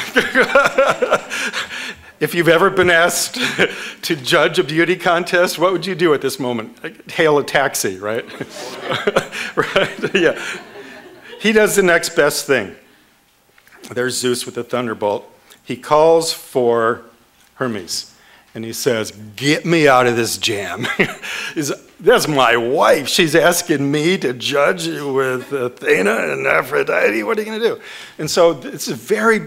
[SPEAKER 2] if you've ever been asked to judge a beauty contest, what would you do at this moment? Hail a taxi, right? Right, yeah. He does the next best thing. There's Zeus with the thunderbolt. He calls for Hermes, and he says, get me out of this jam. That's my wife. She's asking me to judge with Athena and Aphrodite. What are you going to do? And so it's a very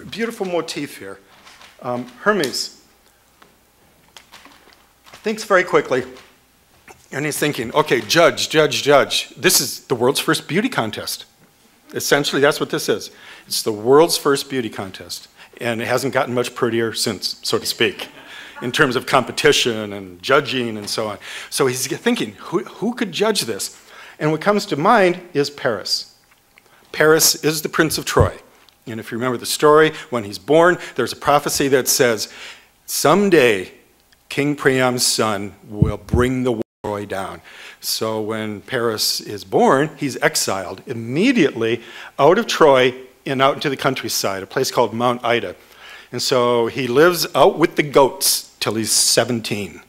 [SPEAKER 2] beautiful motif here. Hermes thinks very quickly, and he's thinking, okay, judge. This is the world's first beauty contest. Essentially, that's what this is. It's the world's first beauty contest, and it hasn't gotten much prettier since, so to speak, in terms of competition and judging and so on. So he's thinking, who could judge this? And what comes to mind is Paris. Paris is the Prince of Troy. And if you remember the story, when he's born, there's a prophecy that says, someday King Priam's son will bring the Troy down. So when Paris is born, he's exiled immediately out of Troy and out into the countryside, a place called Mount Ida. And so he lives out with the goats till he's 17.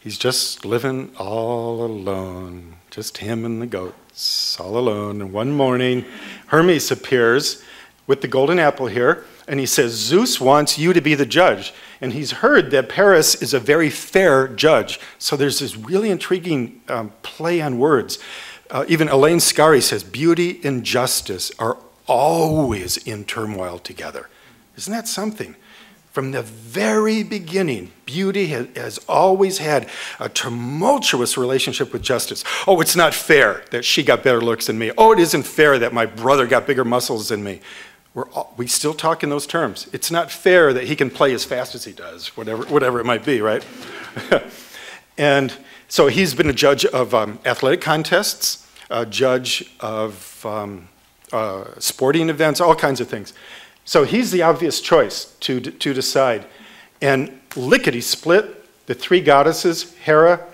[SPEAKER 2] He's just living all alone, just him and the goats, all alone. And one morning, Hermes appears with the golden apple here, and he says, Zeus wants you to be the judge. And he's heard that Paris is a very fair judge. So there's this really intriguing play on words. Even Elaine Scarry says, beauty and justice are always in turmoil together. Isn't that something? From the very beginning, beauty has always had a tumultuous relationship with justice. Oh, it's not fair that she got better looks than me. Oh, it isn't fair that my brother got bigger muscles than me. We still talk in those terms. It's not fair that he can play as fast as he does, whatever it might be, right? And so he's been a judge of athletic contests, a judge of sporting events, all kinds of things. So he's the obvious choice to decide. And lickety-split, the three goddesses, Hera,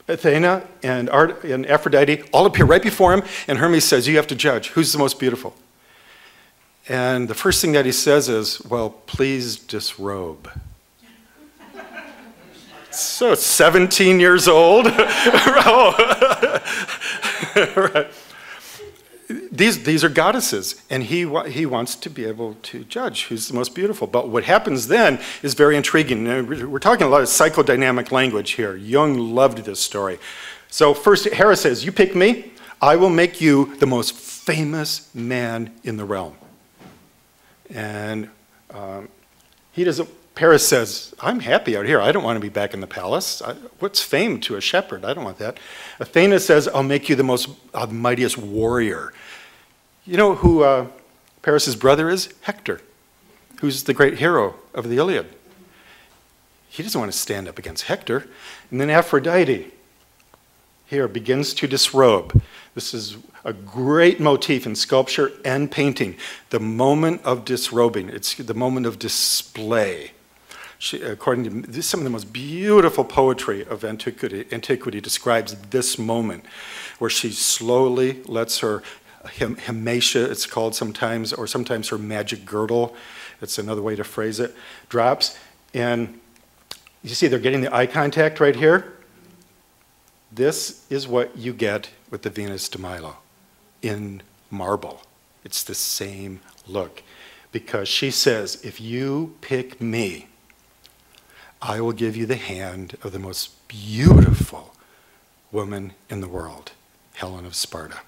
[SPEAKER 2] Athena, and Aphrodite, all appear right before him, and Hermes says, you have to judge. Who's the most beautiful? And the first thing that he says is, well, please disrobe. So 17 years old. Right. These are goddesses, and he wants to be able to judge who's the most beautiful. But what happens then is very intriguing. We're talking a lot of psychodynamic language here. Jung loved this story. So first, Hera says, you pick me, I will make you the most famous man in the realm. And Paris says, I'm happy out here. I don't want to be back in the palace. What's fame to a shepherd? I don't want that. Athena says, I'll make you the mightiest warrior. You know who Paris's brother is? Hector, who's the great hero of the Iliad. He doesn't want to stand up against Hector. And then Aphrodite here begins to disrobe. This is a great motif in sculpture and painting. The moment of disrobing. It's the moment of display. According to some of the most beautiful poetry of antiquity describes this moment where she slowly lets her hematia, it's called sometimes, or sometimes her magic girdle, it's another way to phrase it, drops. And you see they're getting the eye contact right here. This is what you get with the Venus de Milo in marble. It's the same look. Because she says, if you pick me, I will give you the hand of the most beautiful woman in the world, Helen of Sparta.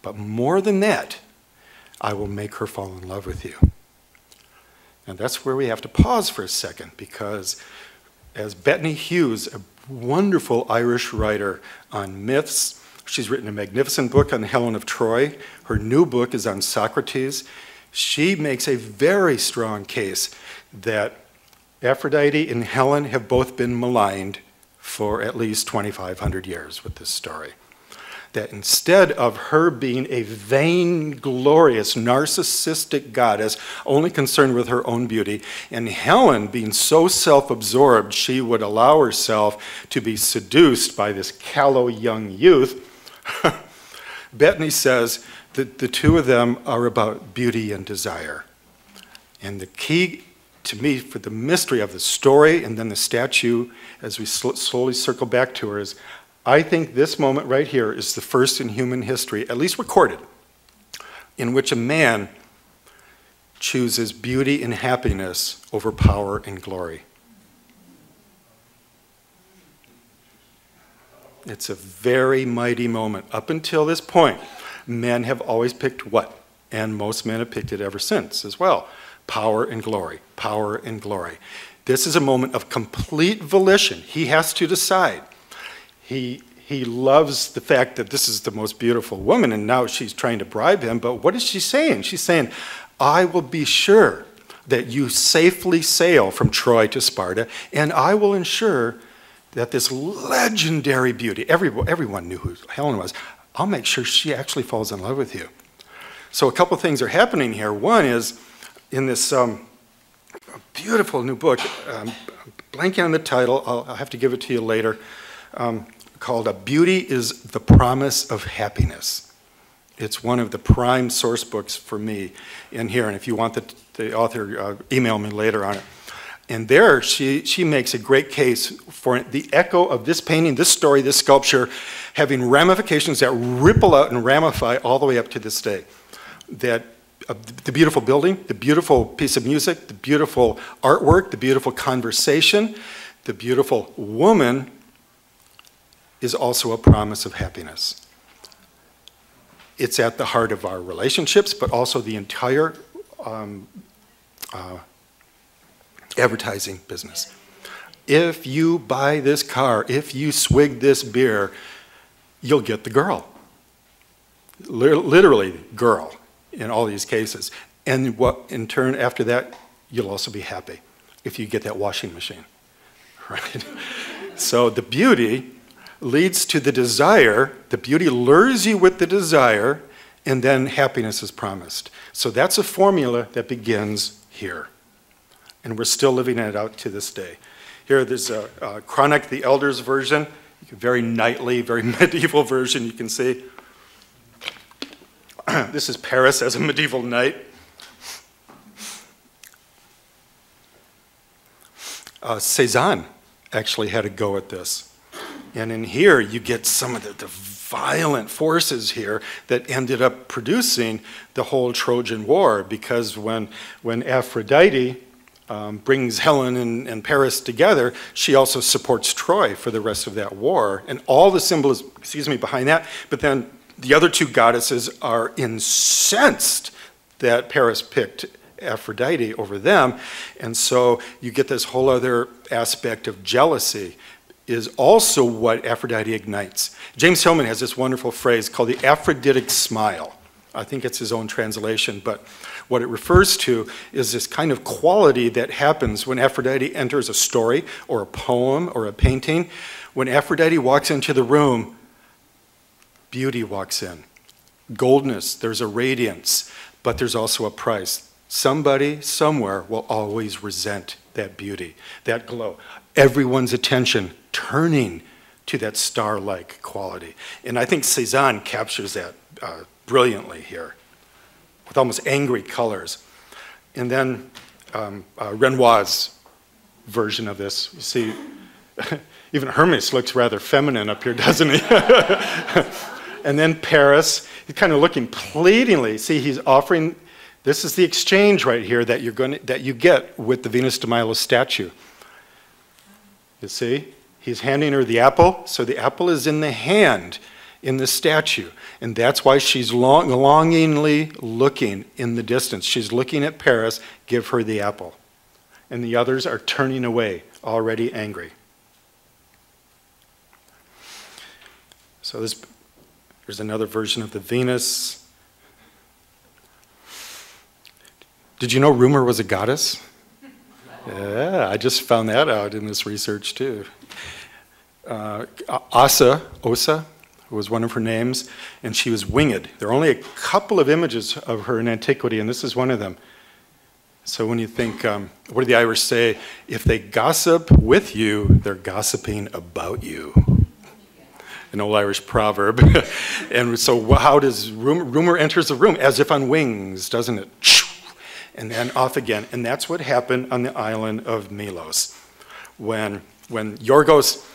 [SPEAKER 2] But more than that, I will make her fall in love with you. And that's where we have to pause for a second, because as Bettany Hughes, a wonderful Irish writer on myths, she's written a magnificent book on Helen of Troy. Her new book is on Socrates. She makes a very strong case that Aphrodite and Helen have both been maligned for at least 2,500 years with this story. That instead of her being a vainglorious, narcissistic goddess, only concerned with her own beauty, and Helen being so self-absorbed she would allow herself to be seduced by this callow young youth, Bettany says that the two of them are about beauty and desire. And the key to me for the mystery of the story and then the statue as we slowly circle back to her is, I think this moment right here is the first in human history, at least recorded, in which a man chooses beauty and happiness over power and glory. It's a very mighty moment. Up until this point, men have always picked what? And most men have picked it ever since as well. Power and glory, power and glory. This is a moment of complete volition. He has to decide. He loves the fact that this is the most beautiful woman, and now she's trying to bribe him, but what is she saying? She's saying, I will be sure that you safely sail from Troy to Sparta, and I will ensure that this legendary beauty, everyone knew who Helen was, I'll make sure she actually falls in love with you. So a couple things are happening here. One is, in this beautiful new book, blanking on the title, I'll have to give it to you later, called Beauty is the Promise of Happiness. It's one of the prime source books for me in here, and if you want the author, email me later on it. And there she makes a great case for the echo of this painting, this story, this sculpture, having ramifications that ripple out and ramify all the way up to this day. That the beautiful building, the beautiful piece of music, the beautiful artwork, the beautiful conversation, the beautiful woman is also a promise of happiness. It's at the heart of our relationships, but also the entire advertising business. If you buy this car, if you swig this beer, you'll get the girl. Literally, girl in all these cases. And what, in turn, after that, you'll also be happy if you get that washing machine, right? So the beauty leads to the desire, the beauty lures you with the desire, and then happiness is promised. So that's a formula that begins here. And we're still living it out to this day. Here, there's a Chronic the Elders version, very knightly, very medieval version, you can see. This is Paris as a medieval knight. Cézanne actually had a go at this. And in here, you get some of the violent forces here that ended up producing the whole Trojan War, because when Aphrodite brings Helen and Paris together, she also supports Troy for the rest of that war, and all the symbolism, behind that. But then the other two goddesses are incensed that Paris picked Aphrodite over them, and so you get this whole other aspect of jealousy is also what Aphrodite ignites. James Hillman has this wonderful phrase called the Aphroditic smile. I think it's his own translation, but what it refers to is this kind of quality that happens when Aphrodite enters a story or a poem or a painting. When Aphrodite walks into the room, beauty walks in. Goldness, there's a radiance, but there's also a price. Somebody, somewhere, will always resent that beauty, that glow. Everyone's attention turning to that star-like quality. And I think Cézanne captures that brilliantly here, with almost angry colors. And then Renoir's version of this, you see, even Hermes looks rather feminine up here, doesn't he? And then Paris, he's kind of looking pleadingly. See, he's offering, this is the exchange right here that you get with the Venus de Milo statue. You see, he's handing her the apple, so the apple is in the hand in the statue, and that's why she's longingly looking in the distance. She's looking at Paris, give her the apple. And the others are turning away, already angry. So there's another version of the Venus. Did you know Rumor was a goddess? Yeah, I just found that out in this research too. Ossa was one of her names, and she was winged. There are only a couple of images of her in antiquity, and this is one of them. So when you think, what do the Irish say? If they gossip with you, they're gossiping about you. An old Irish proverb. And so how does rumor enters the room? As if on wings, doesn't it? And then off again. And that's what happened on the island of Milos. When Yorgos,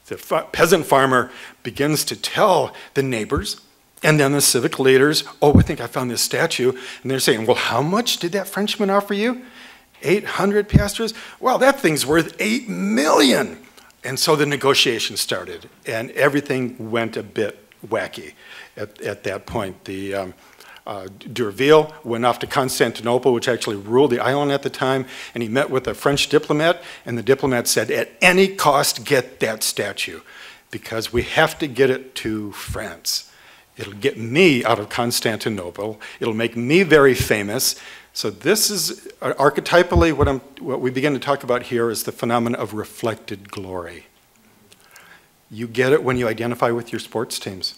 [SPEAKER 2] the peasant farmer, begins to tell the neighbors and then the civic leaders, oh, I think I found this statue. And they're saying, well, how much did that Frenchman offer you? 800 piastres? Well, that thing's worth 8 million. And so the negotiation started, and everything went a bit wacky at that point. The D'Urville went off to Constantinople, which actually ruled the island at the time, and he met with a French diplomat, and the diplomat said, at any cost, get that statue, because we have to get it to France. It'll get me out of Constantinople. It'll make me very famous. So this is archetypally what we begin to talk about here is the phenomenon of reflected glory. You get it when you identify with your sports teams.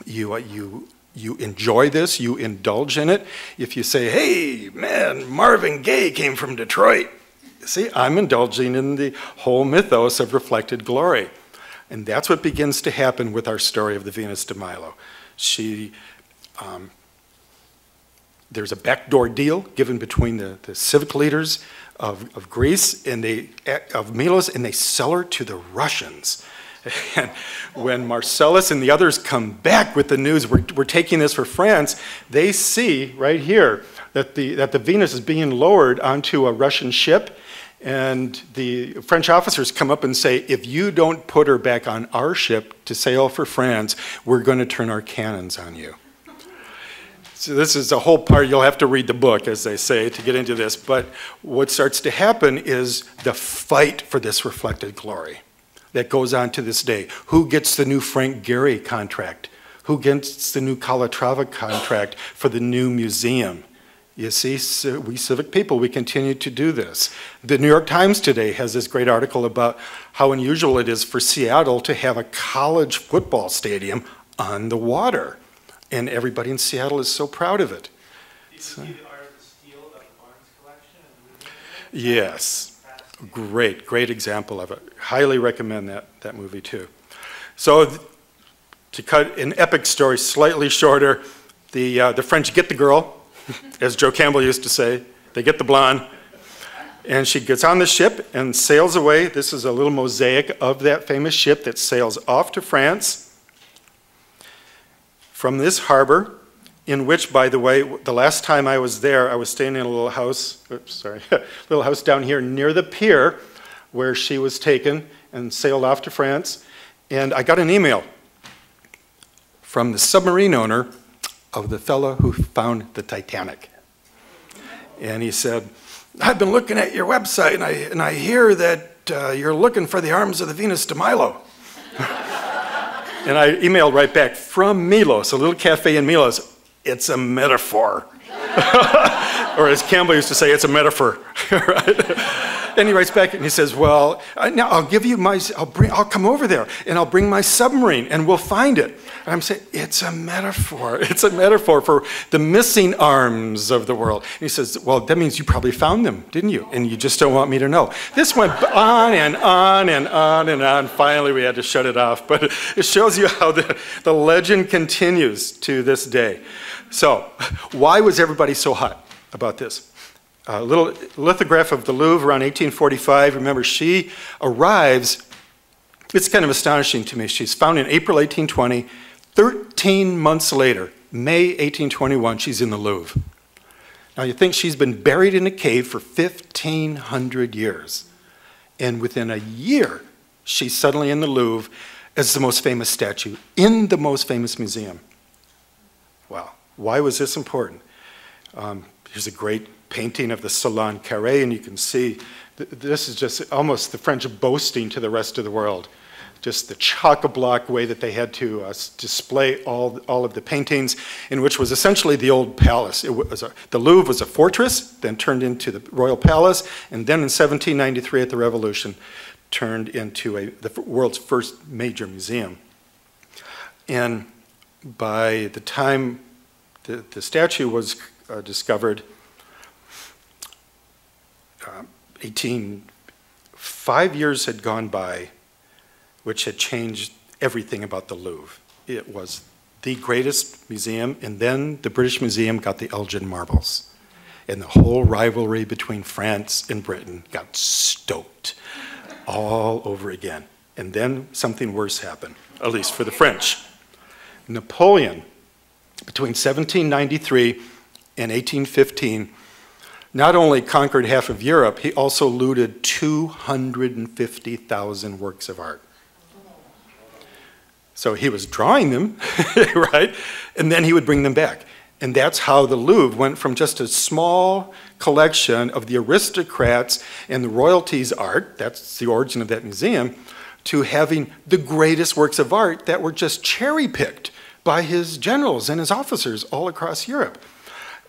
[SPEAKER 2] You enjoy this, you indulge in it. If you say, hey, man, Marvin Gaye came from Detroit. See, I'm indulging in the whole mythos of reflected glory. And that's what begins to happen with our story of the Venus de Milo. She there's a backdoor deal given between the civic leaders of Greece and of Milos, and they sell her to the Russians. And when Marcellus and the others come back with the news, we're taking this for France, they see right here that the Venus is being lowered onto a Russian ship, and the French officers come up and say, if you don't put her back on our ship to sail for France, we're going to turn our cannons on you. So this is a whole part, you'll have to read the book, as they say, to get into this. But what starts to happen is the fight for this reflected glory that goes on to this day. Who gets the new Frank Gehry contract? Who gets the new Calatrava contract for the new museum? You see, so we civic people, we continue to do this. The New York Times today has this great article about how unusual it is for Seattle to have a college football stadium on the water. And everybody in Seattle is so proud of it.
[SPEAKER 3] Did you see the Art of the Steel about the Barnes collection?
[SPEAKER 2] Yes. Great example of it. Highly recommend that movie too. So to cut an epic story slightly shorter, the French get the girl, as Joe Campbell used to say. They get the blonde, and she gets on the ship and sails away. This is a little mosaic of that famous ship that sails off to France from this harbor, in which, by the way, the last time I was there, I was staying in a little house, little house down here near the pier where she was taken and sailed off to France. And I got an email from the submarine owner of the fellow who found the Titanic. And he said, I've been looking at your website and I hear that you're looking for the arms of the Venus de Milo. And I emailed right back, from Milos, a little cafe in Milos. It's a metaphor. Or as Campbell used to say, it's a metaphor. Right? And he writes back and he says, well, now I'll give you I'll come over there and I'll bring my submarine and we'll find it. And I'm saying, it's a metaphor. It's a metaphor for the missing arms of the world. And he says, well, that means you probably found them, didn't you? And you just don't want me to know. This went on and on and on and on. Finally, we had to shut it off. But it shows you how the legend continues to this day. So why was everybody so hot about this? A little lithograph of the Louvre around 1845. Remember, she arrives, it's kind of astonishing to me. She's found in April 1820. 13 months later, May 1821, she's in the Louvre. Now you think she's been buried in a cave for 1,500 years. And within a year, she's suddenly in the Louvre as the most famous statue in the most famous museum. Wow, why was this important? Here's a great painting of the Salon Carré, and you can see this is just almost the French boasting to the rest of the world. Just the chock-a-block way that they had to display all of the paintings, in which was essentially the old palace. The Louvre was a fortress, then turned into the royal palace, and then in 1793 at the Revolution, turned into the world's first major museum. And by the time the statue was discovered, 5 years had gone by, which had changed everything about the Louvre. It was the greatest museum, and then the British Museum got the Elgin marbles. And the whole rivalry between France and Britain got stoked all over again. And then something worse happened, at least for the French. Napoleon, between 1793 and 1815, not only conquered half of Europe, he also looted 250,000 works of art. So he was drawing them, right? And then he would bring them back. And that's how the Louvre went from just a small collection of the aristocrats and the royalties' art, that's the origin of that museum, to having the greatest works of art that were just cherry-picked by his generals and his officers all across Europe.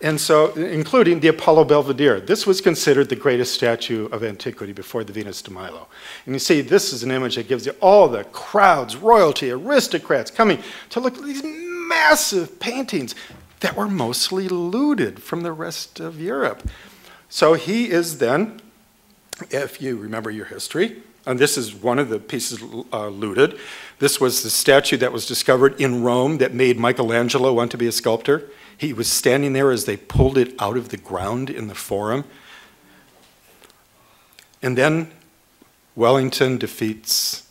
[SPEAKER 2] And so, including the Apollo Belvedere. This was considered the greatest statue of antiquity before the Venus de Milo. And you see, this is an image that gives you all the crowds, royalty, aristocrats coming to look at these massive paintings that were mostly looted from the rest of Europe. So he is then, if you remember your history, and this is one of the pieces looted. This was the statue that was discovered in Rome that made Michelangelo want to be a sculptor. He was standing there as they pulled it out of the ground in the Forum. And then Wellington defeats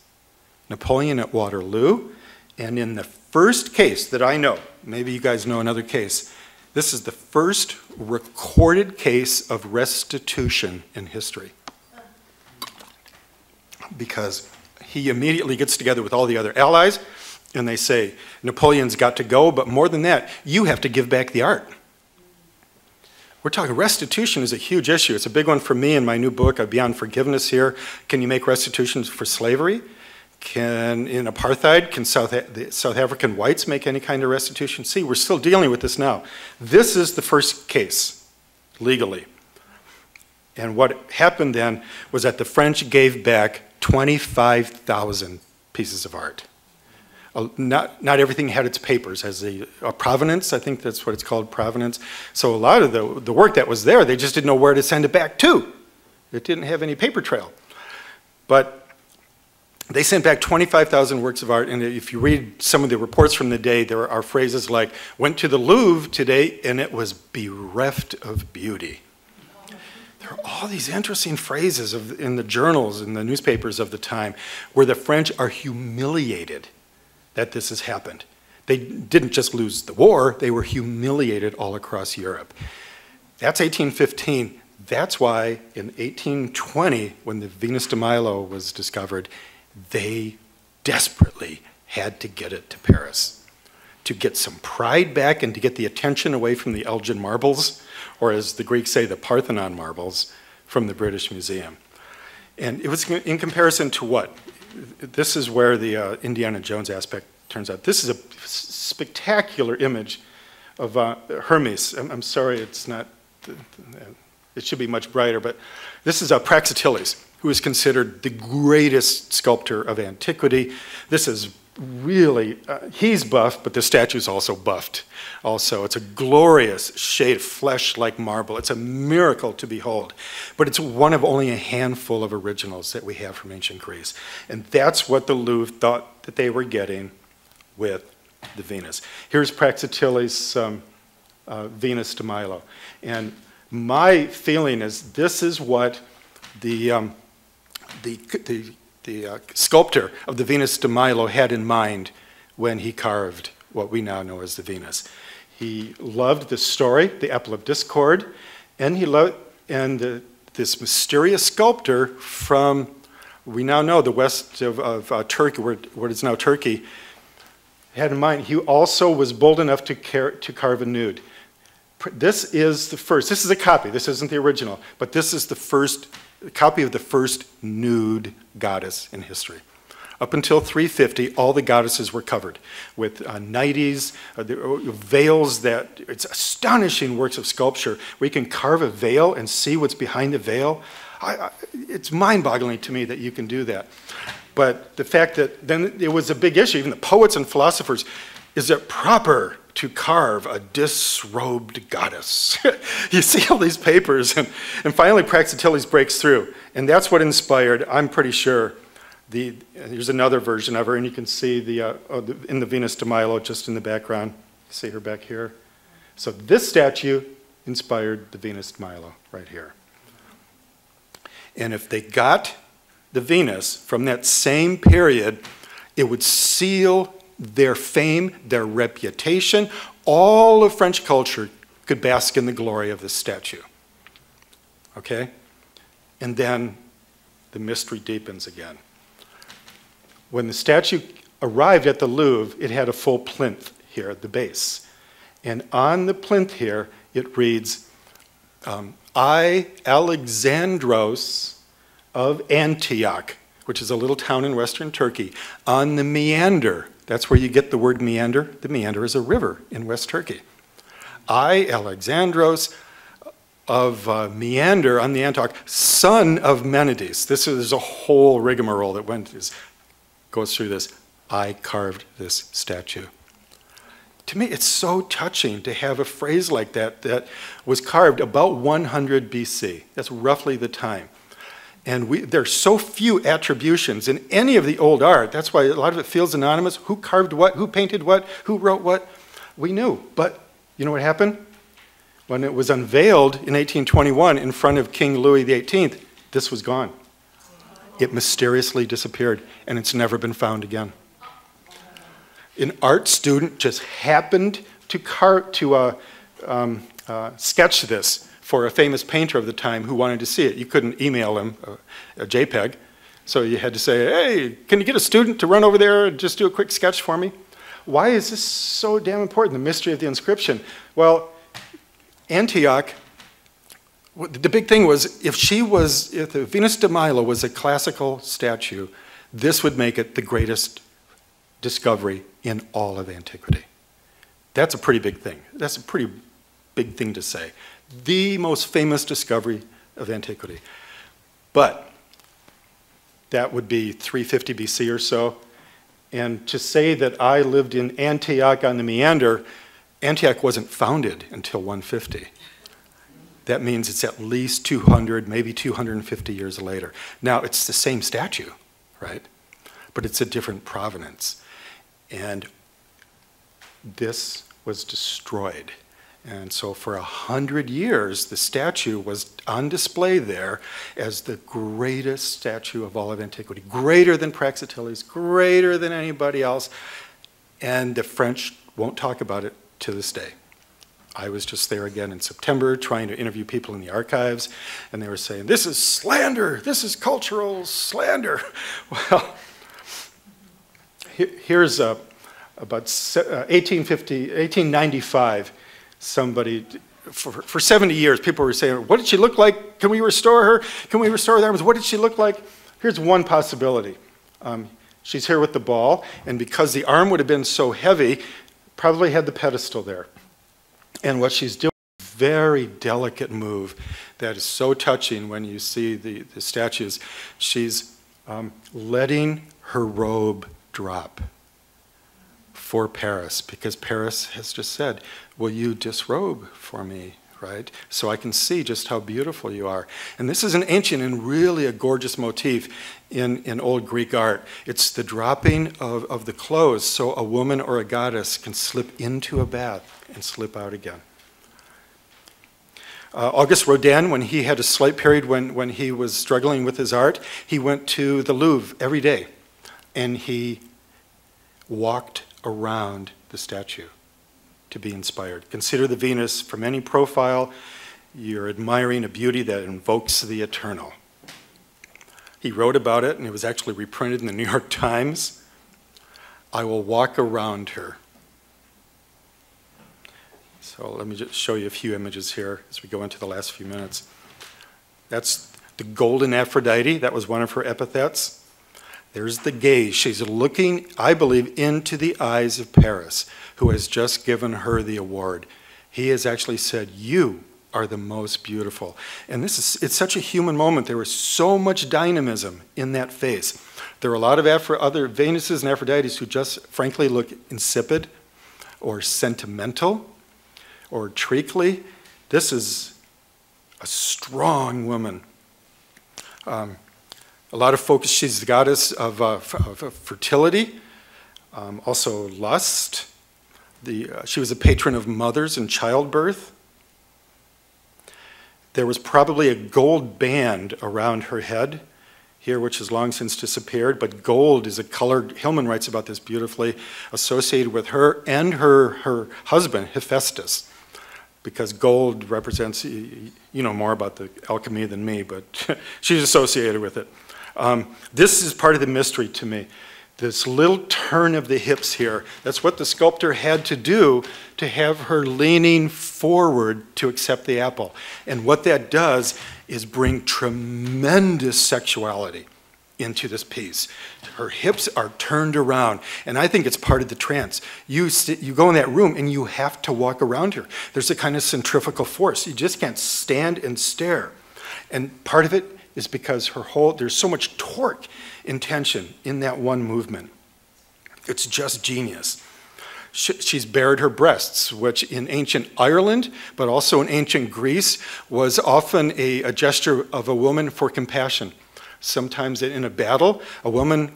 [SPEAKER 2] Napoleon at Waterloo. And in the first case that I know, maybe you guys know another case, this is the first recorded case of restitution in history. Because he immediately gets together with all the other allies, and they say, Napoleon's got to go, but more than that, you have to give back the art. We're talking restitution is a huge issue. It's a big one for me in my new book, Beyond Forgiveness here. Can you make restitution for slavery? In apartheid, can the South African whites make any kind of restitution? See, we're still dealing with this now. This is the first case, legally. And what happened then was that the French gave back 25,000 pieces of art. Not everything had its papers, as a provenance, I think that's what it's called, provenance. So a lot of the work that was there, they just didn't know where to send it back to. It didn't have any paper trail. But they sent back 25,000 works of art, and if you read some of the reports from the day, there are phrases like, went to the Louvre today and it was bereft of beauty. There are all these interesting phrases in the journals, in the newspapers of the time, where the French are humiliated that this has happened. They didn't just lose the war, they were humiliated all across Europe. That's 1815. That's why in 1820, when the Venus de Milo was discovered, they desperately had to get it to Paris to get some pride back and to get the attention away from the Elgin marbles, or as the Greeks say, the Parthenon marbles from the British Museum. And it was in comparison to what? This is where the Indiana Jones aspect turns out. This is a spectacular image of Hermes. I'm sorry, it's not, it should be much brighter, but this is Praxiteles, who is considered the greatest sculptor of antiquity. This is really, he's buffed, but the statue's also buffed. Also, it's a glorious shade of flesh like marble. It's a miracle to behold. But it's one of only a handful of originals that we have from ancient Greece. And that's what the Louvre thought that they were getting with the Venus. Here's Praxiteles' Venus de Milo. And my feeling is this is what the sculptor of the Venus de Milo had in mind when he carved what we now know as the Venus. He loved the story, the Apple of Discord, and he loved this mysterious sculptor from, we now know, the west of Turkey, what is now Turkey, had in mind. He also was bold enough to carve a nude. This is the first. This is a copy. This isn't the original, but this is the first copy of the first nude goddess in history. Up until 350, all the goddesses were covered with nighties, veils that, it's astonishing works of sculpture where you can carve a veil and see what's behind the veil. It's mind-boggling to me that you can do that. But the fact that then it was a big issue, even the poets and philosophers, is it proper to carve a disrobed goddess? You see all these papers, and finally Praxiteles breaks through. And that's what inspired, I'm pretty sure, here's another version of her, and you can see in the Venus de Milo just in the background. You see her back here? So this statue inspired the Venus de Milo right here. And if they got the Venus from that same period, it would seal their fame, their reputation. All of French culture could bask in the glory of this statue. Okay? And then the mystery deepens again. When the statue arrived at the Louvre, it had a full plinth here at the base. And on the plinth here, it reads, I, Alexandros of Antioch, which is a little town in western Turkey, on the meander. That's where you get the word meander. The meander is a river in West Turkey. I, Alexandros of Meander on the Antioch, son of Menides. There's a whole rigmarole that goes through this. I carved this statue. To me, it's so touching to have a phrase like that that was carved about 100 BC. That's roughly the time. And there's so few attributions in any of the old art. That's why a lot of it feels anonymous. Who carved what? Who painted what? Who wrote what? We knew. But You know what happened? When it was unveiled in 1821 in front of King Louis XVIII, this was gone. It mysteriously disappeared, and it's never been found again. An art student just happened to sketch this for a famous painter of the time who wanted to see it. You couldn't email him a JPEG, so you had to say, hey, can you get a student to run over there and just do a quick sketch for me? Why is this so damn important, the mystery of the inscription? Well, Antioch, the big thing was, if the Venus de Milo was a classical statue, this would make it the greatest discovery in all of antiquity. That's a pretty big thing. That's a pretty big thing to say. The most famous discovery of antiquity. But that would be 350 BC or so. And to say that I lived in Antioch on the Meander, Antioch wasn't founded until 150. That means it's at least 200, maybe 250 years later. Now, it's the same statue, right? But it's a different provenance. And this was destroyed. And so for 100 years, the statue was on display there as the greatest statue of all of antiquity, greater than Praxiteles, greater than anybody else. And the French won't talk about it to this day. I was just there again in September trying to interview people in the archives, and they were saying, this is slander, this is cultural slander. Well, here's about 1895, somebody, for 70 years, people were saying, what did she look like? Can we restore her? Can we restore the arms? What did she look like? Here's one possibility. She's here with the ball, and because the arm would have been so heavy, probably had the pedestal there. And what she's doing is a very delicate move that is so touching when you see the statues. She's letting her robe drop for Paris, because Paris has just said, will you disrobe for me, right? So I can see just how beautiful you are. And this is an ancient and really a gorgeous motif in old Greek art. It's the dropping of the clothes so a woman or a goddess can slip into a bath and slip out again. Auguste Rodin, when he had a slight period when he was struggling with his art, he went to the Louvre every day and he walked around the statue to be inspired. Consider the Venus from any profile. You're admiring a beauty that invokes the eternal. He wrote about it, and it was actually reprinted in the New York Times. I will walk around her. So let me just show you a few images here as we go into the last few minutes. That's the golden Aphrodite. That was one of her epithets. There's the gaze. She's looking, I believe, into the eyes of Paris, who has just given her the award. He has actually said, you are the most beautiful. And it's such a human moment. There was so much dynamism in that face. There are a lot of other Venuses and Aphrodites who just, frankly, look insipid or sentimental or treacly. This is a strong woman. A lot of focus, she's the goddess of fertility, also lust. She was a patron of mothers and childbirth. There was probably a gold band around her head here, which has long since disappeared, but gold is a color, Hillman writes about this beautifully, associated with her and her husband, Hephaestus, because gold represents, you know more about the alchemy than me, but she's associated with it. This is part of the mystery to me. This little turn of the hips here, that's what the sculptor had to do to have her leaning forward to accept the apple. And what that does is bring tremendous sexuality into this piece. Her hips are turned around, and I think it's part of the trance. You go in that room and you have to walk around her. There's a kind of centrifugal force. You just can't stand and stare. And part of it is because there's so much torque in tension in that one movement. It's just genius. She's bared her breasts, which in ancient Ireland, but also in ancient Greece, was often a gesture of a woman for compassion. Sometimes in a battle, a woman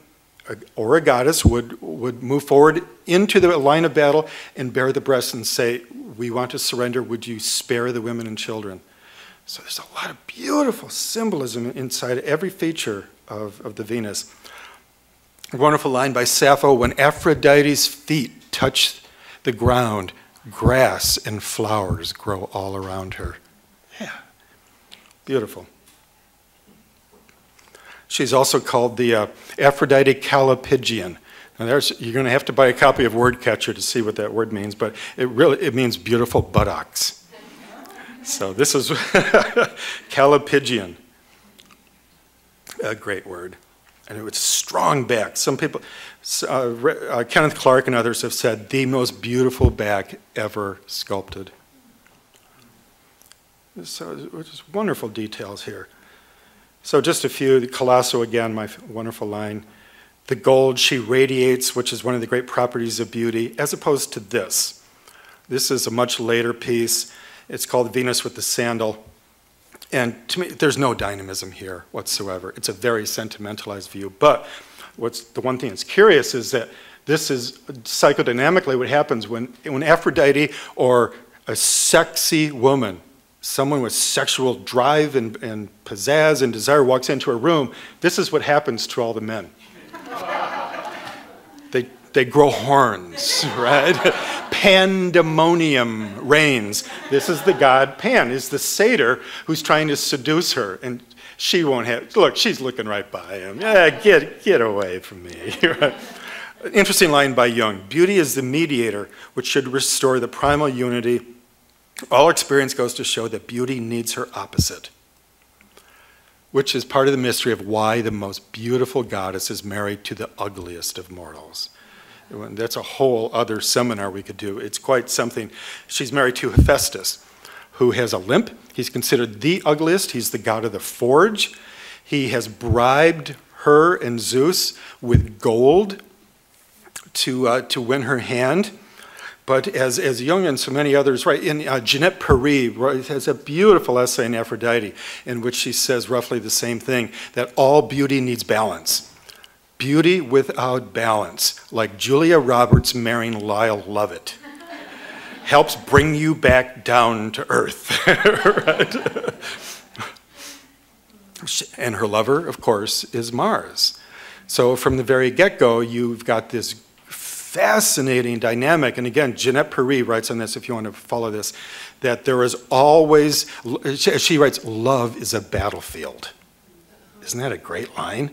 [SPEAKER 2] or a goddess would move forward into the line of battle and bare the breast and say, we want to surrender, would you spare the women and children? So there's a lot of beautiful symbolism inside every feature of the Venus. A wonderful line by Sappho, when Aphrodite's feet touch the ground, grass and flowers grow all around her. Yeah, beautiful. She's also called the Aphrodite Callipygian. Now you're going to have to buy a copy of Wordcatcher to see what that word means, but it means beautiful buttocks. So this is Callipygian, a great word. And it was strong back. Some people, Kenneth Clark and others have said, the most beautiful back ever sculpted. So just wonderful details here. So just a few, Colosso again, my wonderful line. The gold she radiates, which is one of the great properties of beauty, as opposed to this. This is a much later piece. It's called Venus with the Sandal. And to me, there's no dynamism here whatsoever. It's a very sentimentalized view. But the one thing that's curious is that this is psychodynamically what happens when Aphrodite or a sexy woman, someone with sexual drive and pizzazz and desire walks into a room, this is what happens to all the men. They grow horns, right? Pandemonium reigns. This is the god Pan, is the satyr who's trying to seduce her. And she won't have, look, she's looking right by him. Yeah, get away from me. Interesting line by Jung. Beauty is the mediator which should restore the primal unity. All experience goes to show that beauty needs her opposite, which is part of the mystery of why the most beautiful goddess is married to the ugliest of mortals. That's a whole other seminar we could do. It's quite something. She's married to Hephaestus, who has a limp. He's considered the ugliest. He's the god of the forge. He has bribed her and Zeus with gold to win her hand. But as Jung and so many others write, in Jeanette Paris has a beautiful essay in Aphrodite in which she says roughly the same thing, that all beauty needs balance. Beauty without balance, like Julia Roberts marrying Lyle Lovett, helps bring you back down to earth. Right? And her lover, of course, is Mars. So from the very get-go, you've got this fascinating dynamic. And again, Jeanette Paris writes on this, if you want to follow this, that there is always, she writes, love is a battlefield. Isn't that a great line?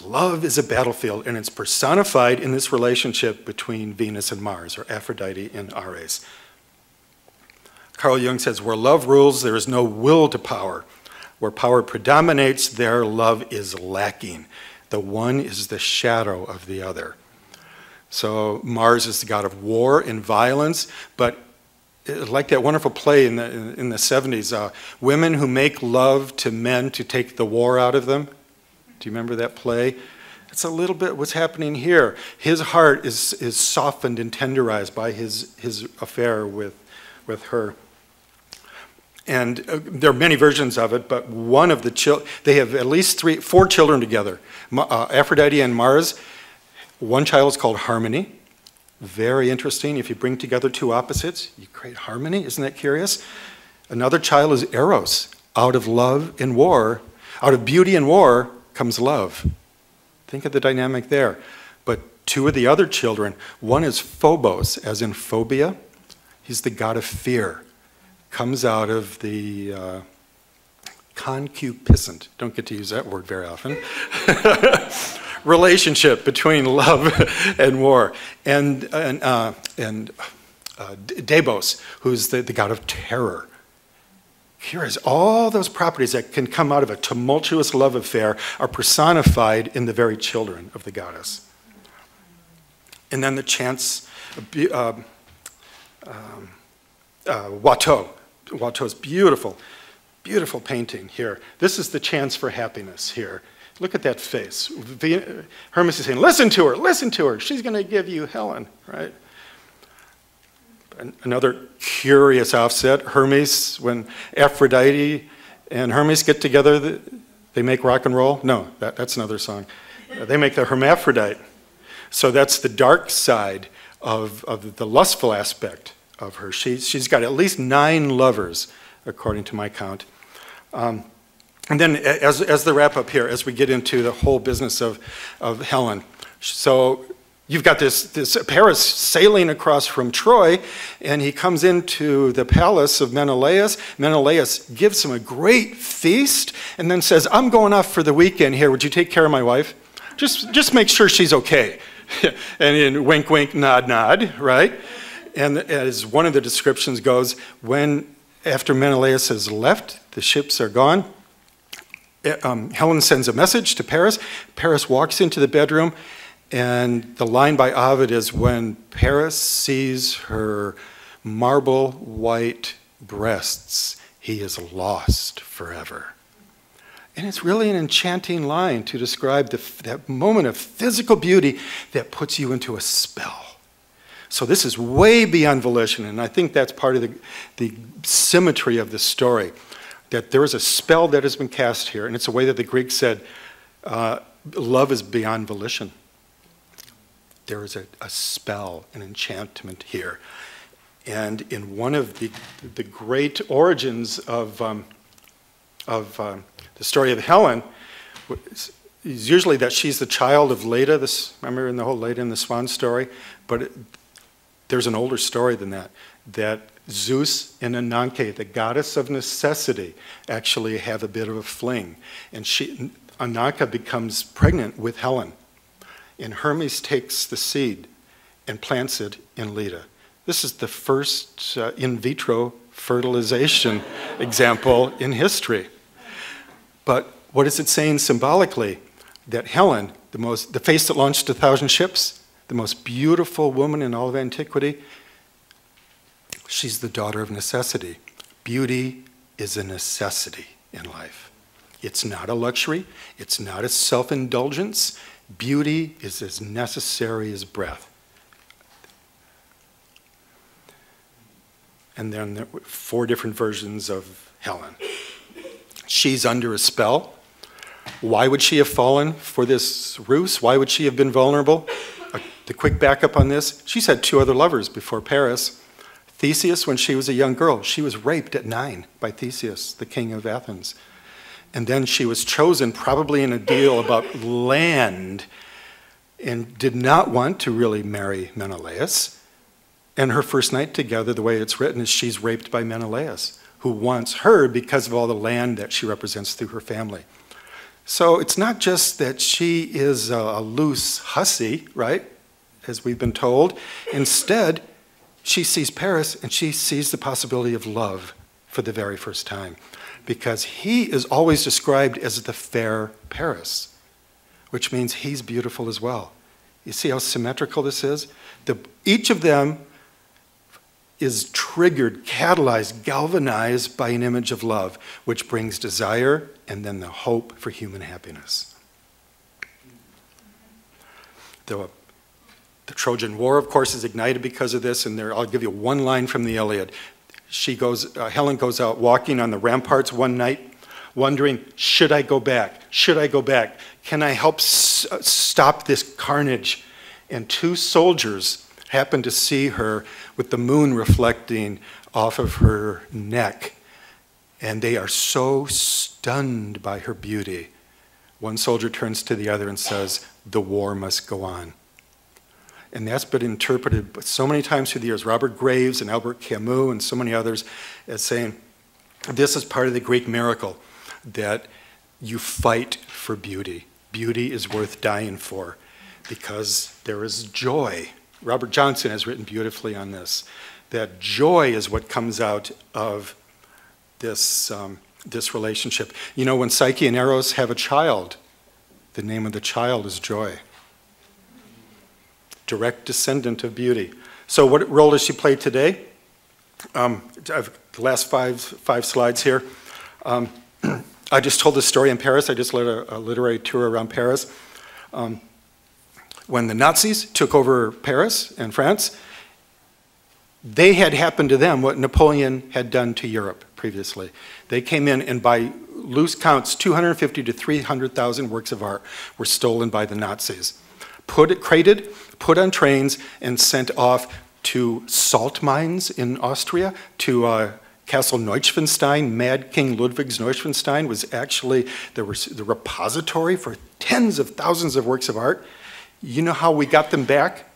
[SPEAKER 2] Love is a battlefield, and it's personified in this relationship between Venus and Mars, or Aphrodite and Ares. Carl Jung says, where love rules, there is no will to power. Where power predominates, there love is lacking. The one is the shadow of the other. So Mars is the god of war and violence, but like that wonderful play in the 70s, women who make love to men to take the war out of them. Do you remember that play? It's a little bit what's happening here. His heart is softened and tenderized by his affair with her. And there are many versions of it, but one of the children, they have at least 4 children together. Aphrodite and Mars. One child is called Harmony. Very interesting. If you bring together 2 opposites, you create harmony. Isn't that curious? Another child is Eros. Out of love and war, out of beauty and war comes love. Think of the dynamic there. But 2 of the other children, one is Phobos, as in phobia. He's the god of fear. Comes out of the concupiscent. Don't get to use that word very often. Relationship between love and war. And Debos, who's the god of terror. Here is all those properties that can come out of a tumultuous love affair are personified in the very children of the goddess. And then the chants, Watteau. Watteau's beautiful, beautiful painting here. This is the chance for happiness here. Look at that face. Hermes is saying, listen to her, she's going to give you Helen, right? Another curious offset, Hermes, when Aphrodite and Hermes get together, they make rock and roll? No, that's another song. They make the hermaphrodite. So that's the dark side of the lustful aspect of her. She's got at least 9 lovers, according to my count. And then as the wrap up here, as we get into the whole business of Helen. So you've got this Paris sailing across from Troy, and he comes into the palace of Menelaus. Menelaus gives him a great feast and then says, I'm going off for the weekend here. Would you take care of my wife? Just make sure she's okay. And in wink, wink, nod, nod, right? And as one of the descriptions goes, after Menelaus has left, the ships are gone, Helen sends a message to Paris. Paris walks into the bedroom, and the line by Ovid is, when Paris sees her marble white breasts, he is lost forever. And it's really an enchanting line to describe that moment of physical beauty that puts you into a spell. So this is way beyond volition, and I think that's part of the symmetry of the story, that there is a spell that has been cast here, and it's a way that the Greeks said, love is beyond volition. There is a spell, an enchantment here. And in one of the great origins of the story of Helen, is usually that she's the child of Leda, remember in the whole Leda and the Swan story? But there's an older story than that Zeus and Ananke, the goddess of necessity, actually have a bit of a fling. And Ananke becomes pregnant with Helen. And Hermes takes the seed and plants it in Leda. This is the first in vitro fertilization example in history. But what is it saying symbolically? That Helen, the face that launched 1,000 ships, the most beautiful woman in all of antiquity, she's the daughter of necessity. Beauty is a necessity in life. It's not a luxury. It's not a self-indulgence. Beauty is as necessary as breath. And then there were 4 different versions of Helen. She's under a spell. Why would she have fallen for this ruse? Why would she have been vulnerable? The quick backup on this, she's had 2 other lovers before Paris. Theseus, when she was a young girl, she was raped at 9 by Theseus, the king of Athens. And then she was chosen, probably in a deal about land, and did not want to really marry Menelaus. And her first night together, the way it's written, is she's raped by Menelaus, who wants her because of all the land that she represents through her family. So it's not just that she is a loose hussy, right, as we've been told. Instead, she sees Paris, and she sees the possibility of love for the very first time, because he is always described as the fair Paris, which means he's beautiful as well. You see how symmetrical this is? Each of them is triggered, catalyzed, galvanized by an image of love, which brings desire and then the hope for human happiness. The Trojan War, of course, is ignited because of this, and I'll give you one line from the Iliad. Helen goes out walking on the ramparts one night, wondering, should I go back? Should I go back? Can I help stop this carnage? And 2 soldiers happen to see her with the moon reflecting off of her neck, and they are so stunned by her beauty. One soldier turns to the other and says, the war must go on. And that's been interpreted so many times through the years, Robert Graves and Albert Camus and so many others, as saying, this is part of the Greek miracle, that you fight for beauty. Beauty is worth dying for, because there is joy. Robert Johnson has written beautifully on this, that joy is what comes out of this relationship. You know, when Psyche and Eros have a child, the name of the child is Joy. Direct descendant of beauty. So what role does she play today? I've the last five slides here. I just told this story in Paris. I just led a literary tour around Paris. When the Nazis took over Paris and France, they had happened to them what Napoleon had done to Europe previously. They came in, and by loose counts, 250 to 300,000 works of art were stolen by the Nazis. Crated, put on trains, and sent off to salt mines in Austria, to Castle Neuschwanstein. Mad King Ludwig's Neuschwanstein was actually the repository for tens of thousands of works of art. You know how we got them back?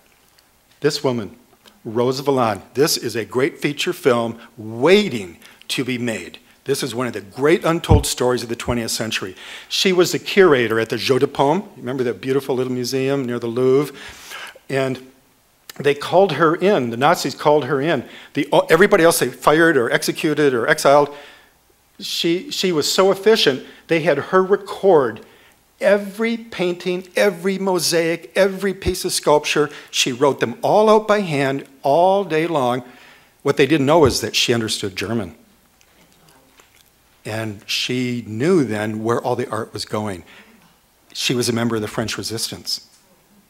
[SPEAKER 2] This woman, Rose Valland. This is a great feature film waiting to be made. This is one of the great untold stories of the 20th century. She was the curator at the Jeu de Paume. Remember that beautiful little museum near the Louvre? And they called her in, the Nazis called her in. Everybody else they fired or executed or exiled. She was so efficient, they had her record every painting, every mosaic, every piece of sculpture. She wrote them all out by hand all day long. What they didn't know is that she understood German. And she knew then where all the art was going. She was a member of the French Resistance.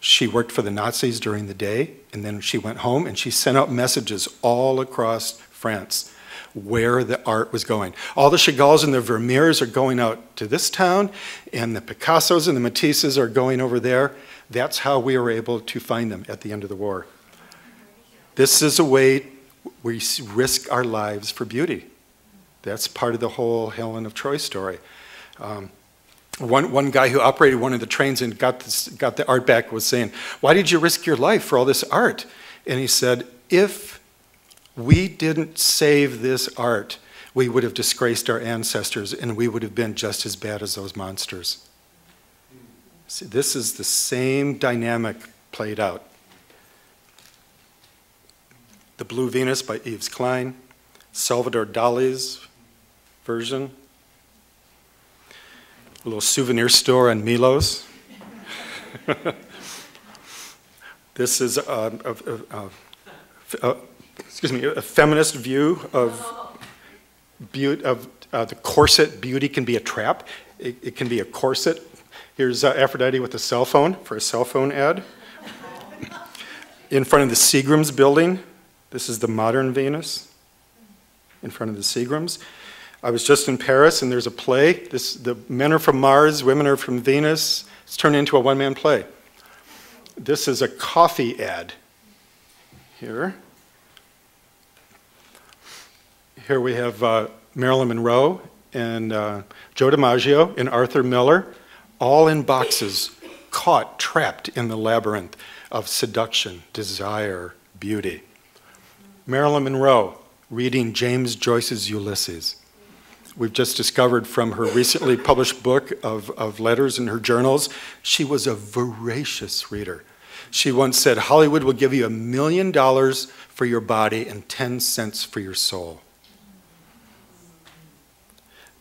[SPEAKER 2] She worked for the Nazis during the day, and then she went home and she sent out messages all across France where the art was going. All the Chagalls and the Vermeers are going out to this town, and the Picassos and the Matisses are going over there. That's how we were able to find them at the end of the war. This is a way we risk our lives for beauty. That's part of the whole Helen of Troy story. One guy who operated one of the trains and got the art back was saying, "Why did you risk your life for all this art?" And he said, "If we didn't save this art, we would have disgraced our ancestors, and we would have been just as bad as those monsters." See, this is the same dynamic played out. The Blue Venus by Yves Klein, Salvador Dali's version. A little souvenir store on Milo's. This is a feminist view of the corset. Beauty can be a trap. It can be a corset. Here's Aphrodite with a cell phone for a cell phone ad. In front of the Seagram's building, this is the modern Venus. In front of the Seagrams. I was just in Paris, and there's a play. The men are from Mars, women are from Venus. It's turned into a one-man play. This is a coffee ad. Here we have Marilyn Monroe and Joe DiMaggio and Arthur Miller, all in boxes, caught, trapped in the labyrinth of seduction, desire, beauty. Marilyn Monroe reading James Joyce's Ulysses. We've just discovered from her recently published book of letters in her journals, she was a voracious reader. She once said, "Hollywood will give you $1 million for your body and 10 cents for your soul."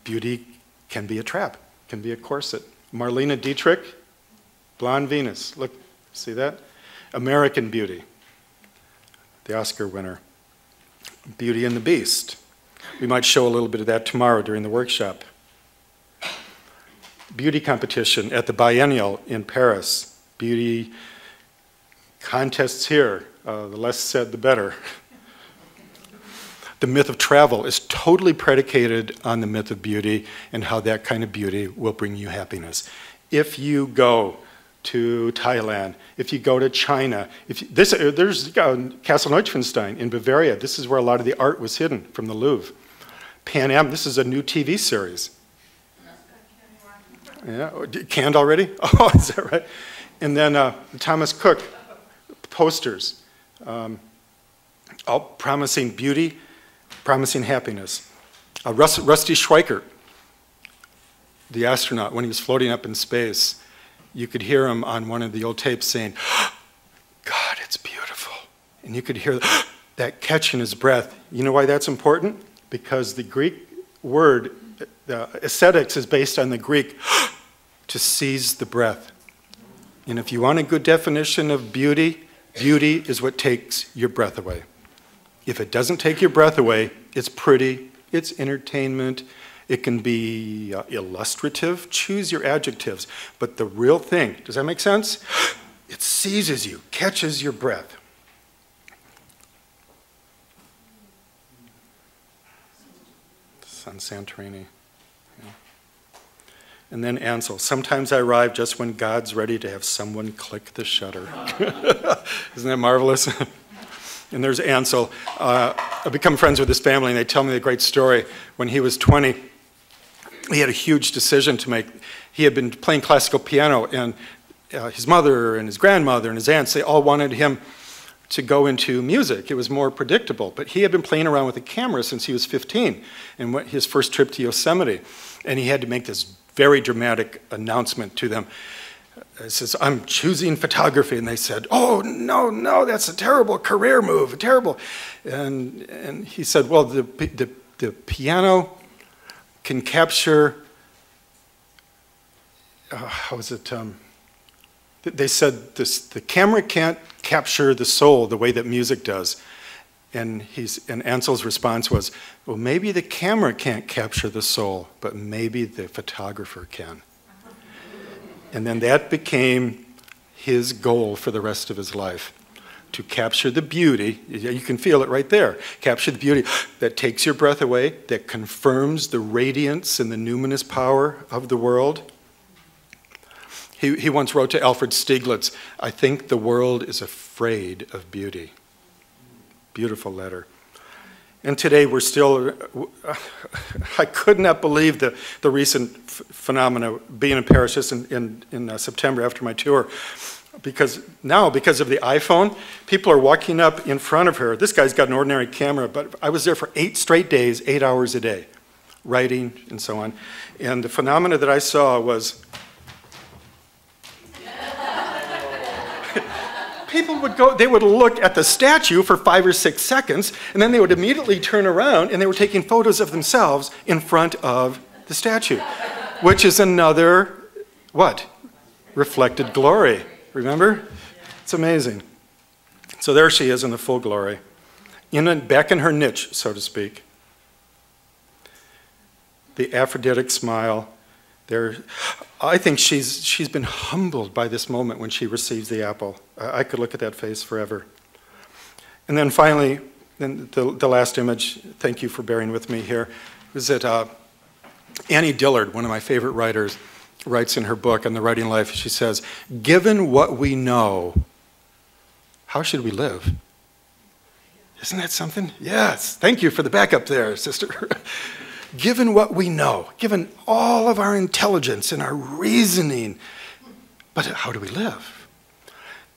[SPEAKER 2] Beauty can be a trap, can be a corset. Marlene Dietrich, Blonde Venus. Look, see that? American Beauty, the Oscar winner. Beauty and the Beast. We might show a little bit of that tomorrow during the workshop. Beauty competition at the Biennial in Paris. Beauty contests here. The less said, the better. The myth of travel is totally predicated on the myth of beauty and how that kind of beauty will bring you happiness. If you go to Thailand, if you go to China, there's Castle Neuschwanstein in Bavaria. This is where a lot of the art was hidden from the Louvre. Pan Am, this is a new TV series. Yeah, canned already? Oh, is that right? And then Thomas Cook posters, all promising beauty, promising happiness. Rusty Schweiker, the astronaut, when he was floating up in space, you could hear him on one of the old tapes saying, "God, it's beautiful." And you could hear that catch in his breath. You know why that's important? Because the Greek word, aesthetics, is based on the Greek to seize the breath. And if you want a good definition of beauty, beauty is what takes your breath away. If it doesn't take your breath away, it's pretty, it's entertainment, it can be illustrative. Choose your adjectives. But the real thing, does that make sense? It seizes you, catches your breath. on Santorini. Yeah. And then Ansel, sometimes I arrive just when God's ready to have someone click the shutter. Isn't that marvelous? And there's Ansel. I've become friends with his family, and they tell me the great story. When he was 20, he had a huge decision to make. He had been playing classical piano, and his mother and his grandmother and his aunts, they all wanted him to go into music. It was more predictable. But he had been playing around with a camera since he was 15, and went his first trip to Yosemite. And he had to make this very dramatic announcement to them. He says, I'm choosing photography. And they said, oh, no, that's a terrible career move, terrible. And he said, well, the piano can capture, how is it? They said the camera can't capture the soul the way that music does. And Ansel's response was, well, maybe the camera can't capture the soul, but maybe the photographer can. And then that became his goal for the rest of his life, to capture the beauty. You can feel it right there. Capture the beauty that takes your breath away, that confirms the radiance and the numinous power of the world. He once wrote to Alfred Stieglitz, I think the world is afraid of beauty. Beautiful letter. And today we're still, I could not believe the recent phenomena being in Paris just in September after my tour. Because of the iPhone, people are walking up in front of her. This guy's got an ordinary camera, but I was there for 8 straight days, 8 hours a day, writing and so on. And the phenomena that I saw was, people would go, they would look at the statue for 5 or 6 seconds, and then they would immediately turn around, and they were taking photos of themselves in front of the statue, which is another, what? Reflected glory. Remember? It's amazing. So there she is in the full glory, back in her niche, so to speak. The Aphroditic smile. I think she's been humbled by this moment when she receives the apple. I could look at that face forever. And then finally, the last image, thank you for bearing with me here, is that Annie Dillard, one of my favorite writers, writes in her book on the writing life, she says, given what we know, how should we live? Isn't that something? Yes, thank you for the backup there, sister. Given what we know, given all of our intelligence and our reasoning, but how do we live?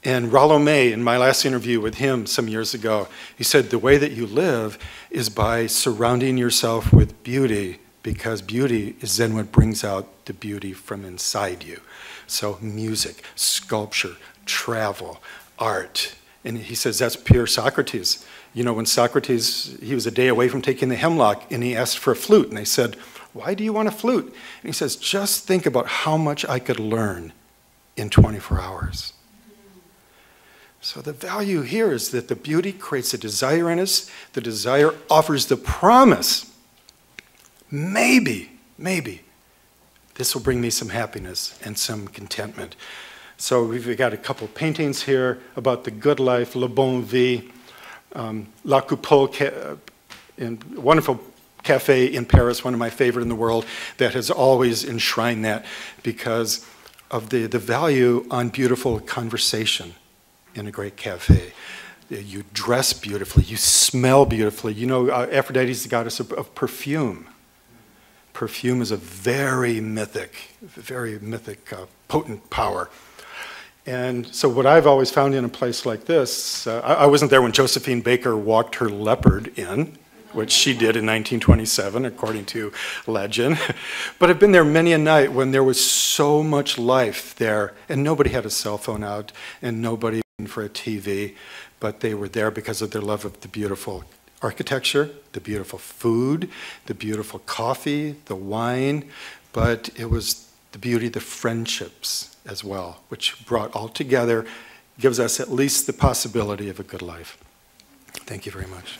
[SPEAKER 2] And Rollo May, in my last interview with him some years ago, he said the way that you live is by surrounding yourself with beauty, because beauty is then what brings out the beauty from inside you. So music, sculpture, travel, art. And he says that's pure Socrates. You know, when Socrates, he was a day away from taking the hemlock, and he asked for a flute, and they said, why do you want a flute? And he says, just think about how much I could learn in 24 hours. So the value here is that the beauty creates a desire in us. The desire offers the promise, maybe, this will bring me some happiness and some contentment. So we've got a couple paintings here about the good life, Le Bon Vie. La Coupole, wonderful cafe in Paris, one of my favorite in the world, that has always enshrined that because of the value on beautiful conversation in a great cafe. You dress beautifully, you smell beautifully. You know, Aphrodite is the goddess of perfume. Perfume is a very mythic, potent power. And so what I've always found in a place like this, I wasn't there when Josephine Baker walked her leopard in, which she did in 1927, according to legend. But I've been there many a night when there was so much life there, and nobody had a cell phone out, and nobody for a TV, but they were there because of their love of the beautiful architecture, the beautiful food, the beautiful coffee, the wine, but it was the beauty, the friendships as well, which brought all together, gives us at least the possibility of a good life. Thank you very much.